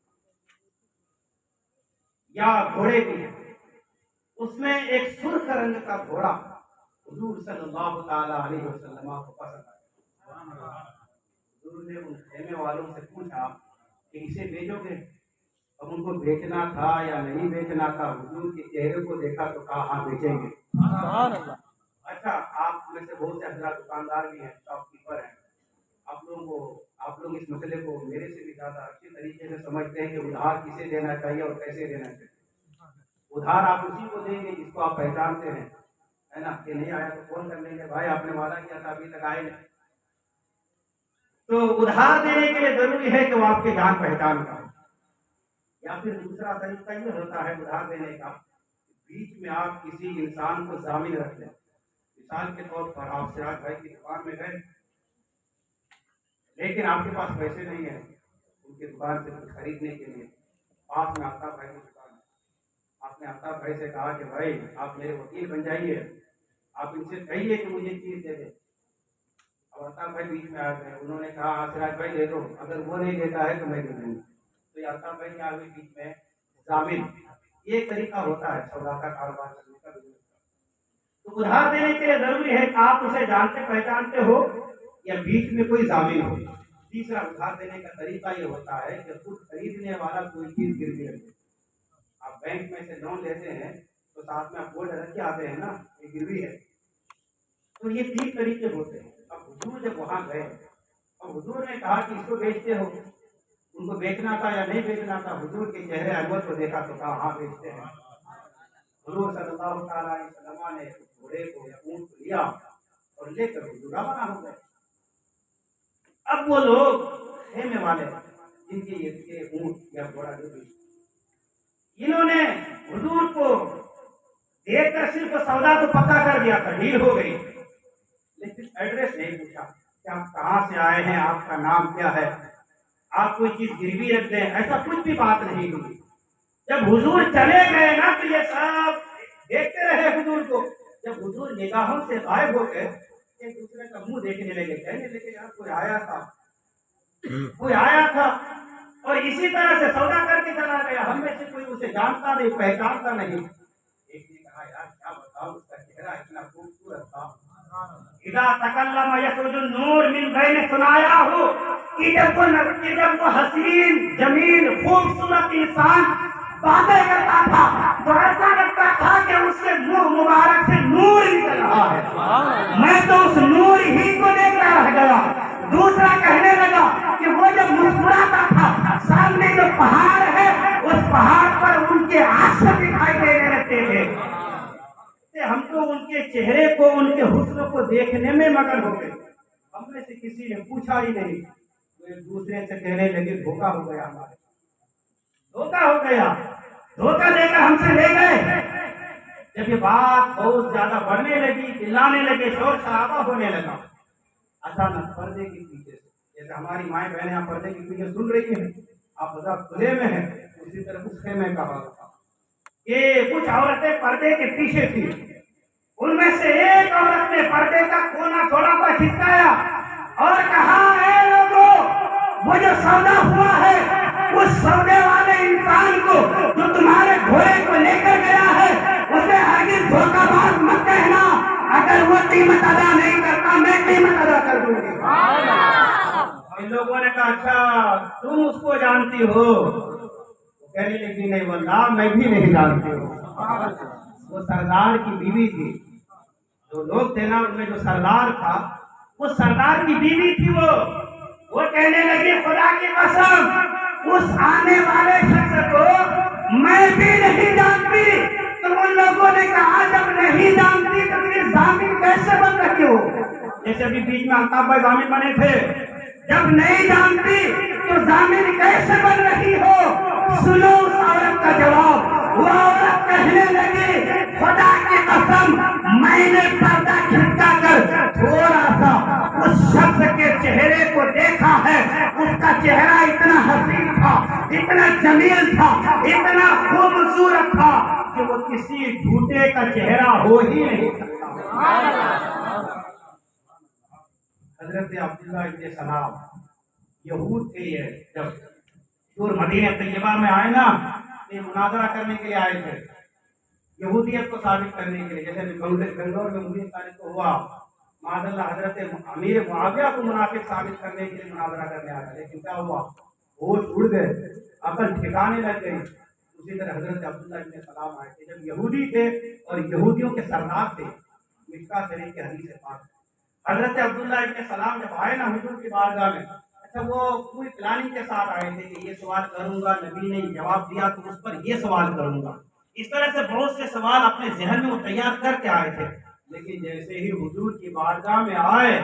یا گھوڑے بھی ہیں۔ اس میں ایک سرخ رنگ کا گھوڑا حضور صلی اللہ تعالی علیہ وسلم کو پسند آیا۔ حضور نے ان خیمے والوں سے پوچھا کہ اسے بیچو گے؟ اب ان کو بیچنا تھا یا نہیں بیچنا تھا، حضور کے چہرے کو دیکھا تو کہا ہاں بیچیں گے۔ اچھا، آپ میں سے بہت سے حضرات دکاندار بھی ہیں، شاپ کیپر ہیں، آپ لوگ اس مسئلے کو میرے سے بھی زیادہ اچھے طریقے سے سمجھتے ہیں کہ ادھار کسے دینا چاہیے اور کیسے دینا چاہیے۔ ادھار آپ اسی کو دیں گے جس کو آپ پہچانتے ہیں، ہے نا؟ کہ نہیں آیا تو فون کر لیں گے، بھائی آپ نے وعدہ کیا تھا ابھی تک آئے نہیں۔ تو ادھار دینے کے لیے ضروری ہے کہ وہ آپ کے جان پہچان کا ہو، یا پھر دوسرا طریقہ یہ ہوتا ہے ادھار دینے کا، بیچ میں آپ کسی انسان کو ضامن رکھ لیں۔ مثال کے طور پر آپ سراج بھائی کی دکان میں گئے لیکن آپ کے پاس پیسے نہیں ہیں ان کی دکان سے کچھ خریدنے کے لیے، پاس میں آفتاب بھائی کی دکان ہے، آپ نے آفتاب بھائی سے کہا کہ بھائی آپ میرے وکیل بن جائیے، آپ ان سے کہیے کہ مجھے چیز دے دیں۔ اب آفتاب بھائی بیچ میں آ گئے، انہوں نے کہا ہاں سراج بھائی دے دو، اگر وہ نہیں دیتا ہے تو میں دے دوں گا۔ تو یہ آفتاب بھائی کے آگے بیچ میں ضامن، یہ ایک طریقہ ہوتا ہے سودا کا کاروبار کرنے کا، بزنس کا۔ تو ادھار دینے کے لیے ضروری ہے کہ آپ اسے جانتے پہچانتے ہو یا بیچ میں کوئی ضامن ہو۔ تیسرا ادھار دینے کا طریقہ یہ ہوتا ہے کہ خود خریدنے والا کوئی چیز گروی رکھے۔ آپ بینک میں سے لون لیتے ہیں تو ساتھ میں آپ بورڈ رکھ کے آتے ہیں نا، یہ گروی ہے۔ تو یہ 3 طریقے ہوتے ہیں۔ اب حضور جب وہاں گئے اب حضور نے کہا کہ اس کو بیچتے ہو، ان کو بیچنا تھا یا نہیں بیچنا تھا؟ حضور کے چہرے انور کو دیکھا تو کہا ہاں بیچتے ہیں۔ حضور صلی اللہ تعالیٰ علیہ وسلم نے گھوڑے کو یا اونٹ کو لیا اور لے کر حضور روانہ ہو گئے۔ اب وہ لوگ خیمے والے جن کے یہ اونٹ یا گھوڑا جو بھی، انہوں نے حضور کو دیکھ کر صرف سودا تو پکا کر دیا تھا، ڈیل ہو گئی، لیکن ایڈریس نہیں پوچھا کہ آپ کہاں سے آئے ہیں، آپ کا نام کیا ہے، آپ کوئی چیز گروی رکھ دیں، ایسا کچھ بھی بات نہیں ہوئی۔ جب حضور چلے گئے نا تو یہ سب دیکھتے رہے حضور کو۔ جب حضور نگاہوں سے غائب ہو گئے، ایک دوسرے کا منہ دیکھنے لگے، کہنے لگے یار کوئی آیا تھا، کوئی آیا تھا اور اسی طرح سے سودا کر کے چلا گیا، ہم میں سے کوئی اسے جانتا نہیں، پہچانتا نہیں۔ ایک نے کہا یار کیا بتاؤ، اس کا چہرہ اتنا خوبصورت تھا، اذا تکلم یخرج النور من بین سنایا ہو، کہ جب وہ حسین جمیل خوبصورت انسان باتیں کرتا تھا تو ایسا لگتا تھا کہ اس کے منہ مبارک سے نور نکل رہا ہے۔ میں تو اس نور ہی کو دیکھ رہ گیا۔ دوسرا کہنے لگا کہ وہ جب مسکراتا تھا سامنے جو پہاڑ ہے اس پہاڑ پر ان کے آنسو دکھائی دینے لگتے تھے۔ ہم تو ان کے چہرے کو، ان کے حسن کو دیکھنے میں مگن ہو گئے، ہم میں سے کسی نے پوچھا ہی نہیں۔ ایک دوسرے سے کہنے لگے دھوکا ہو گیا، ہمارے دھوکا ہو گیا، دھوکا دے کر ہم سے لے گئے۔ جب یہ بات بہت زیادہ بڑھنے لگی، چلانے لگے، شور شرابہ ہونے لگا، اچانک پردے کے پیچھے سے، جیسے ہماری مائیں بہنیں آپ پردے کے پیچھے سن رہی ہیں، آپ بتا کھلے میں ہیں، اسی طرح اس خیمے کا حال تھا کہ کچھ عورتیں پردے کے پیچھے تھی، ان میں سے ایک عورت نے پردے کا کونا تھوڑا سا کھسکایا اور کہا اے لوگوں، وہ جو سودا ہوا ہے اس سودے والے انسان کو جو تمہارے گھوڑے کو لے کر گیا ہے اسے ہرگز دھوکہ باز مت کہنا، اگر وہ قیمت ادا نہیں کرتا میں قیمت ادا کر دوں گی۔ ان لوگوں نے کہا اچھا تم اس کو جانتی ہو؟ کہنے لگی نہیں واللہ میں بھی نہیں جانتی ہوں، وہ سردار کی بیوی تھی، جو لوگ تھے نا ان میں جو سردار تھا وہ سردار کی بیوی تھی۔ وہ کہنے لگی خدا کی قسم اس آنے والے شخص کو میں بھی نہیں جانتی۔ تو ان لوگوں نے کہا جب نہیں جانتی تو پھر ضامن کیسے بن رہی ہو؟ جیسے ابھی بیچ میں الطاف بھائی ضامن بنے تھے، جب نہیں جانتی تو ضامن کیسے بن رہی ہو؟ سنو اس عورت کا جواب۔ وہ عورت کہنے لگی خدا کی قسم میں نے پردہ کھسکا کر تھوڑا سا اس شخص کے چہرے کو دیکھا ہے، اس کا چہرہ اتنا حسین تھا، اتنا جمیل تھا، اتنا خوبصورت تھا کہ وہ کسی جھوٹے کا چہرہ ہو ہی نہیں سکتا۔ حضرت عبداللہ ابن سلام یہود تھے، یہ جب دور مدینہ طیبہ میں آئے نا یہ مناظرہ کرنے کے لیے آئے تھے، یہودیت کو ثابت کرنے کے لیے، جیسے بنگلور میں مبین تاریخ کو ہوا معاذ اللہ حضرت امیر معاویہ کو منافق ثابت کرنے کے لیے مناظرہ کرنے آیا، لیکن کیا ہوا ہوش اڑ گئے، عقل ٹھکانے لگ گئی۔ اسی طرح حضرت عبداللہ ابن سلام آئے تھے، جب یہودی تھے اور یہودیوں کے سردار تھے، مشکاۃ شریف کی حدیث پاک حضرت عبداللہ ابن سلام جب آئے نا حضور کی بارگاہ میں، اچھا وہ پوری پلاننگ کے ساتھ آئے تھے کہ یہ سوال کروں گا، نبی نے جواب دیا تو اس پر یہ سوال کروں گا، اس طرح سے بہت سے سوال اپنے ذہن میں وہ تیار کر کے آئے تھے۔ لیکن جیسے ہی حضور کی بارگاہ میں آئے،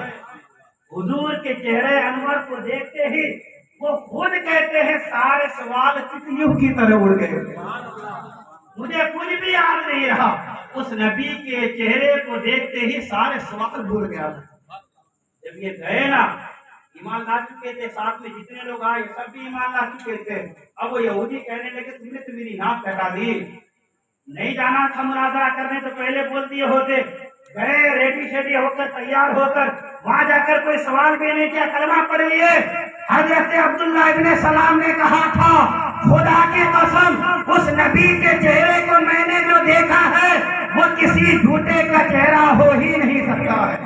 حضور کے چہرے انور کو دیکھتے ہی وہ خود کہتے ہیں سارے سوال تتلیوں کی طرح اڑ گئے، مجھے کچھ بھی یاد نہیں رہا، اس نبی کے چہرے کو دیکھتے ہی سارے سوال بھول گیا۔ جب یہ گئے نا ایمان لا چکے تھے، ساتھ میں جتنے لوگ آئے سب بھی ایمان لا چکے تھے، اب وہ یہودی کہنے لگے تم نے تو میری ناک کٹا دی، نہیں جانا تھا مناظرہ کرنے تو پہلے بول دیے ہوتے، گئے ریڈی شیڈی ہو کر تیار ہو کر وہاں جا کر کوئی سوال بھی نہیں کیا، کلمہ پڑھ لیے۔ حضرت عبداللہ ابن سلام نے کہا تھا خدا کی قسم اس نبی کے چہرے کو میں نے جو دیکھا ہے وہ کسی جھوٹے کا چہرہ ہو ہی نہیں سکتا ہے۔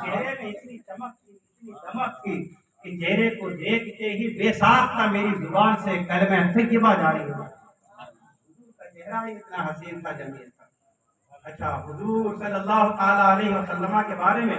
چہرے میں اتنی چمک تھی، اتنی دمک تھی کہ چہرے کو دیکھتے ہی بے ساختہ میری زبان سے کلمہ طیبہ جاری ہوا۔ حضور کا چہرہ ہی اتنا حسین تھا، جمیل تھا۔ اچھا حضور صلی اللہ تعالی علیہ وسلم کے بارے میں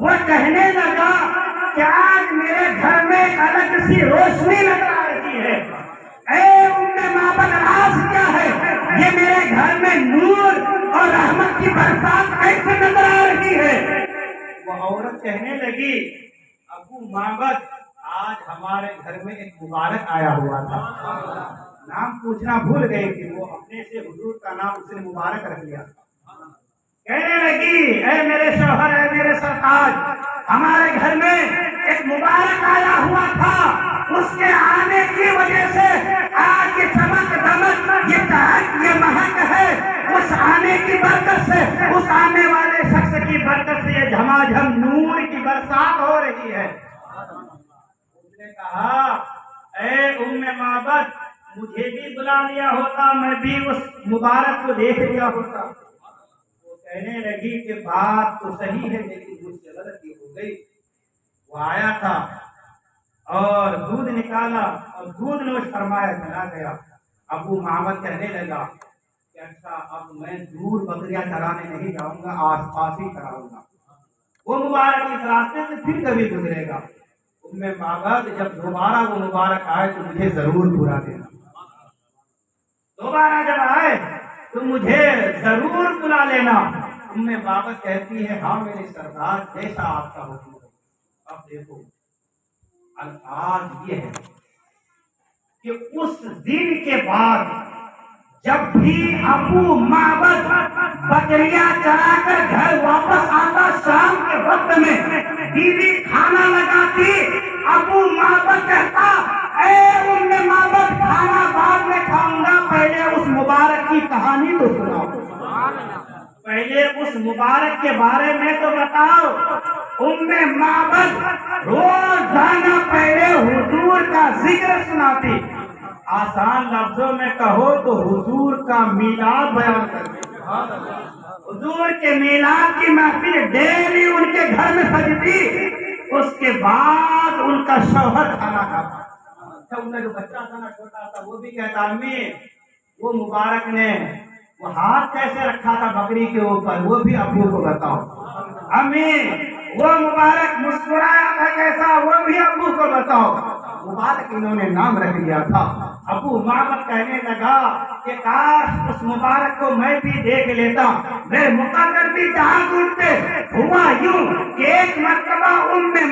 وہ کہنے لگا کہ آج میرے گھر میں ایک الگ سی روشنی نظر آ رہی ہے۔ اے معبد، راز کیا ہے؟ یہ میرے گھر میں نور اور رحمت کی برسات کیسے نظر آ رہی ہے؟ وہ عورت کہنے لگی، ابو معبد، آج ہمارے گھر میں ایک مبارک آیا ہوا تھا۔ نام پوچھنا بھول گئی تھی، وہ اپنے سے حضور کا نام اس نے مبارک رکھ لیا۔ کہنے لگی، اے میرے شوہر، اے میرے سرتاج، ہمارے گھر میں ایک مبارک آیا ہوا تھا، اس کے آنے کی وجہ سے آج یہ چمک دمک، یہ چہک، یہ مہک ہے، اس آنے کی برکت سے، اس آنے والے شخص کی برکت سے یہ جھماجھم نور کی برسات ہو رہی ہے۔ اس نے کہا، اے معبد، مجھے بھی بلا لیا ہوتا، میں بھی اس مبارک کو دیکھ لیا ہوتا۔ وہ کہنے لگی کہ بات تو صحیح ہے، لیکن مجھ سے غلطی ہو گئی۔ وہ آیا تھا اور دودھ نکالا اور دودھ نوش فرمایا چلا گیا۔ ابو معبد کہنے لگا کہ اچھا، اب میں دور بکریاں چرانے نہیں جاؤں گا، آس پاس ہی چراؤں گا۔ وہ مبارک اس راستے سے پھر کبھی گزرے گا۔ معبد، جب دوبارہ وہ مبارک آئے تو مجھے ضرور بلا دینا۔ دوبارہ جب آئے تو مجھے ضرور بلا لینا۔ معبد کہتی ہے، ہاں میرے سردار، جیسا آپ کا حکم ہو۔ اب دیکھو، الفاظ یہ ہے کہ اس دن کے بعد جب بھی ابو معبد بکریاں چرا کر گھر واپس آتا، شام کے وقت میں بیوی کھانا لگاتی، ابو معبد کہتا، اے معبد، کھانا بعد میں کھاؤں گا، پہلے اس مبارک کی کہانی تو سناؤ، پہلے اس مبارک کے بارے میں تو بتاؤ۔ معبد روزانہ پہلے حضور کا ذکر سناتی، آسان لفظوں میں کہو تو حضور کا میلاد بیان کرتے، حضور کے میلاد کی محفل ڈیلی ان کے گھر میں سجتی۔ اس کے بعد ان کا شوہر کھانا کھاتا، ان کا جو بچہ تھا نا، چھوٹا تھا، وہ بھی کہتا، امی، وہ مبارک نے وہ ہاتھ کیسے رکھا تھا بکری کے اوپر، وہ بھی ابو کو بتاؤ۔ امی، وہ مبارک مسکرایا تھا کیسا، وہ بھی ابو کو بتاؤ۔ مبارک انہوں نے نام رکھ لیا تھا۔ ابو معبد کہنے لگا کہ کاش اس مبارک کو میں بھی دیکھ لیتا، میرے مقدر بھی جہاں ڈھونڈتے۔ ہوا یوں کہ ایک مرتبہ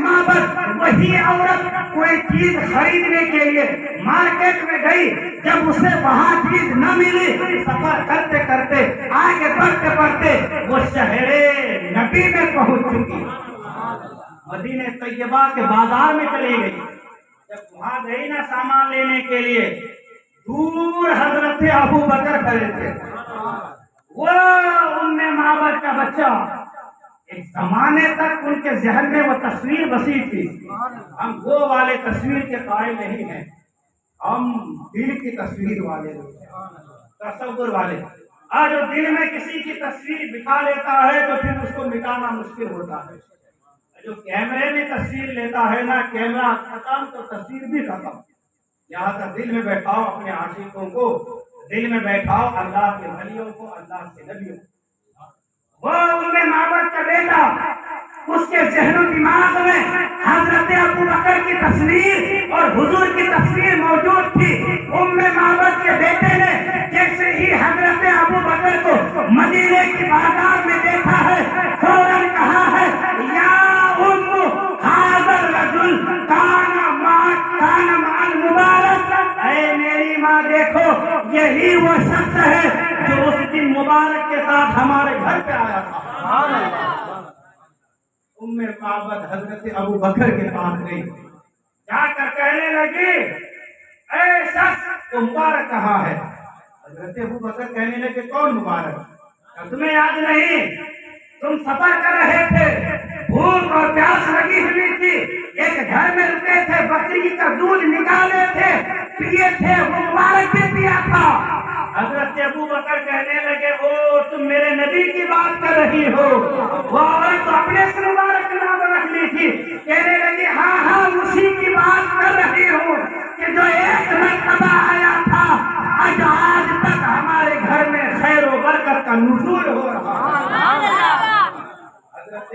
معبد وہی عورت کوئی چیز خریدنے کے لیے مارکیٹ میں گئی، جب اسے وہاں چیز نہ ملی، سفر کرتے کرتے آگے بڑھتے بڑھتے وہ شہر نبی میں پہنچ چکی، مدینہ طیبہ کے بازار میں چلی گئی۔ جب وہاں گئی نا سامان لینے کے لیے، دور حضرت ابو بکر کھڑے تھے، وہ معبد کا بچہ۔ ایک زمانے تک ان کے ذہن میں وہ تصویر بسی تھی، ہم وہ والے تصویر کے قائل نہیں ہیں، ہم دل کی تصویر والے لوگ ہیں، تصور والے۔ آج جو دل میں کسی کی تصویر بٹھا لیتا ہے تو پھر اس کو مٹانا مشکل ہوتا ہے۔ جو کیمرے میں تصویر لیتا ہے نا، کیمرہ ختم تو تصویر بھی ختم۔ یہاں تک دل میں بیٹھاؤ اپنے عاشقوں کو، دل میں بیٹھاؤ اللہ کے ولیوں کو، اللہ کے نبیوں کو۔ وہ معبد کا بیٹا، اس کے ذہن و دماغ میں حضرت ابو بکر کی تصویر اور حضور کی تصویر موجود تھی۔ معبد کے بیٹے نے جیسے ہی حضرت ابو بکر کو مدینے کی بازار میں دیکھا ہے، فوراً کہا ہے، یا اے میری ماں، دیکھو یہی وہ شخص ہے جو اس دن مبارک کے ساتھ ہمارے گھر پہ آیا تھا۔ معبد حضرت ابو بکر کے پاس گئی، جا کر کہنے لگی، اے شخص، وہ مبارک کہاں ہے؟ حضرت ابو بکر کہنے لگے، کون مبارک؟ تمہیں یاد نہیں؟ تم سفر کر رہے تھے، بھوک اور پیاس لگی ہوئی تھی، ایک گھر میں رکے تھے، بکری کا دودھ نکالے تھے، پیے تھے، وہ مبارک بھی پیا تھا۔ حضرت ابو بکر کہنے لگے، او تم میرے نبی کی بات کر رہی ہو؟ وہ عورت تو اپنے سے مبارک نام رکھ لی تھی، کہنے لگی، ہاں ہاں اسی کی بات کر رہی ہوں کہ جو ایک مرتبہ آیا تھا، آج تک ہمارے گھر میں خیر و برکت کا نزول ہو رہا ہے۔ حضرت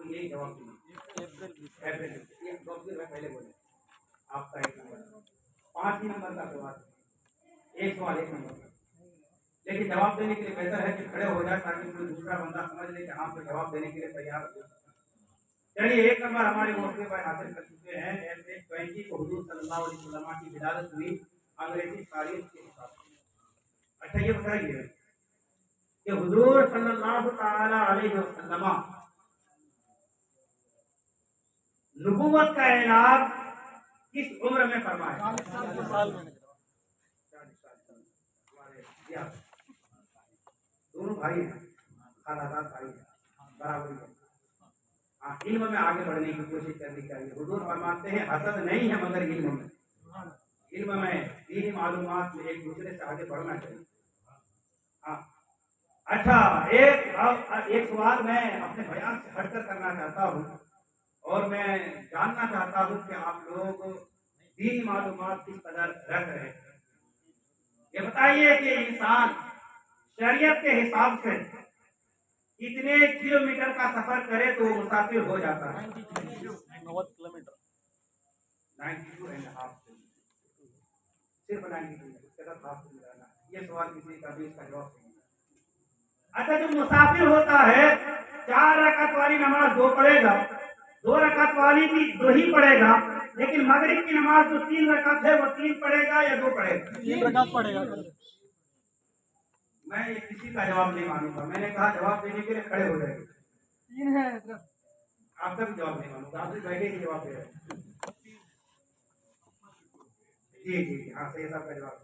تو یہی جواب دیجیے. یہ 2 دن پہلے بولے آپ کا 1 نمبر 5 ہی نمبر کا سوال ہے. ایک سوال 1 نمبر کا, لیکن جواب دینے کے لیے بہتر ہے کہ کھڑے ہو جائے تاکہ کوئی دوسرا بندہ سمجھ لے کہ ہاں تو جواب دینے کے لیے تیار ہو. چلیے 1 نمبر ہمارے موقع پر حاصل کر چکے ہیں. FA20 کو حضور صلی اللہ علیہ وسلم کی ولادت ہوئی انگریزی تاریخ کے حساب سے. اچھا یہ بتائیے کہ حضور صلی اللہ تعالی علیہ وسلم نبوت کا اعلان کس عمر میں فرمایا؟ 40 سال میں. دونوں بھائی ہیں, خالہ بھائی ہیں, برابری ہے. ہاں, علم میں آگے بڑھنے کی کوشش کرنی چاہیے. حضور فرماتے ہیں حسد نہیں ہے مگر علم میں دینی معلومات میں ایک دوسرے سے آگے بڑھنا چاہیے. ہاں اچھا, ایک سوال میں اپنے بیان سے ہٹ کر کرنا چاہتا ہوں اور میں جاننا چاہتا ہوں کہ آپ لوگ دینی معلومات کس قدر رکھ رہے ہیں. یہ بتائیے کہ انسان شریعت کے حساب سے کتنے کلومیٹر کا سفر کرے تو وہ مسافر ہو جاتا ہے؟ 90 کلومیٹر. 92.5 صرف 92. یہ سوال کسی کا بھی اس کا جواب نہیں. اچھا, جو مسافر ہوتا ہے 4 رکعت والی نماز 2 پڑھے گا, 2 رکعت والی بھی 2 ہی پڑھے گا, لیکن مغرب کی نماز جو 3 رکعت ہے وہ 3 پڑھے گا یا 2 پڑھے گا؟ 3 رکعت پڑے گا. میں یہ کسی کا جواب نہیں مانوں گا. میں نے کہا جواب دینے کے لیے کھڑے ہو جائے گا. 3 ہے. آپ کا بھی جواب نہیں مانوں گا, آپ بھی بیٹھے ہی جواب دے رہے ہیں. جی جی جی, ہاں صحیح صاحب کا جواب.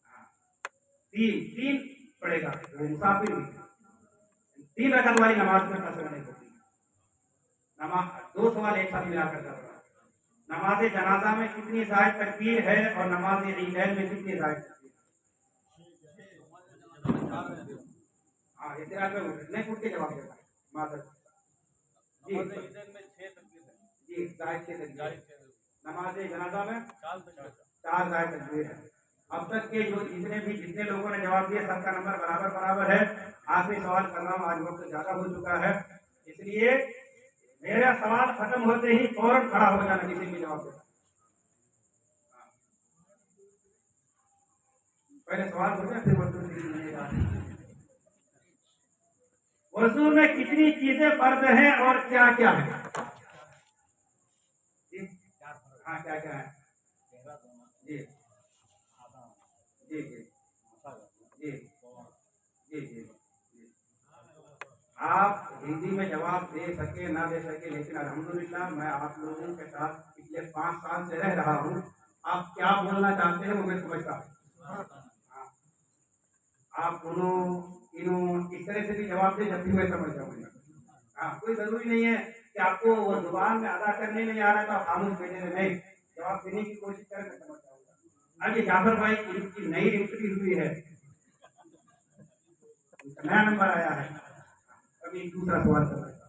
ہاں 3 پڑھے گا وہ مسافر بھی. 3 رکعت والی نماز میں قصر نہیں ہوتی. نماز 2 سوال ایک ساتھ ملا کر کر رہا ہے. نماز جنازہ میں کتنی زائد تکبیر ہے اور نماز عیدین میں کتنی زائد تکبیر؟ ہاں اعتراض میں نہیں اٹھ کے جواب دیتا ہے. معذرت. جی جی, زائد کے تکبیر. نماز جنازہ میں 4 زائد تکبیر ہے. اب تک کے جو جتنے لوگوں نے جواب دیا سب کا نمبر برابر ہے. آخری سوال کر رہا ہوں, آج وقت زیادہ ہو چکا ہے, اس لیے میرا سوال ختم ہوتے ہی فوراً کھڑا ہو جانا کسی بھی جواب دیتا. پہلے سوال ہو گیا پھر وضو میں کتنی چیزیں فرض ہیں اور کیا کیا ہے؟ ہاں کیا کیا ہے؟ جی جی جی جی جی جی. آپ ہندی میں جواب دے سکے نہ دے سکے, لیکن الحمدللہ میں آپ لوگوں کے ساتھ پچھلے 5 سال سے رہ رہا ہوں. آپ کیا بولنا چاہتے ہیں وہ میں سمجھتا ہوں. آپ انہوں اس طرح سے بھی جواب دے جب بھی میں سمجھ جاؤں گا. ہاں, کوئی ضروری نہیں ہے کہ آپ کو وہ زبان میں ادا کرنے نہیں آ رہا تھا خاموش بیٹھے میں نہیں جواب دینے کی کوشش کریں, میں سمجھ جاؤں گا. اب یہ جعفر بھائی کی نئی انٹری ہوئی ہے, نیا نمبر آیا ہے. ابھی دوسرا سوال کر رہا تھا.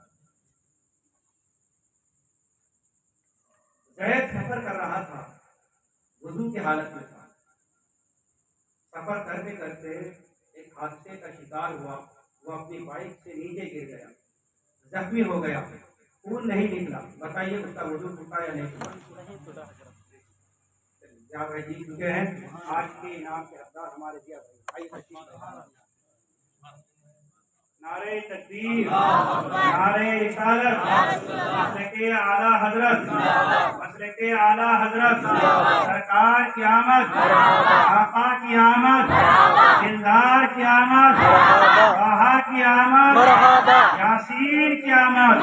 زید سفر کر رہا تھا, وضو کی حالت میں تھا. سفر کرتے کرتے ایک حادثے کا شکار ہوا. وہ اپنی بائک سے نیچے گر گیا, زخمی ہو گیا, خون نہیں نکلا. بتائیے اس کا وضو ٹوٹا یا نہیں ٹوٹا؟ کیا بھائی جیت چکے ہیں آج کے انعام کے حقدار ہمارے دیا بھائی. نعرہ تکبیر, نعرہ رسالت, مسلک اعلیٰ حضرت, مسلک اعلیٰ حضرت, سرکار کی آمد, آقا کی آمد, دلدار کی آمد, طٰہٰ کی آمد, یاسین کی آمد.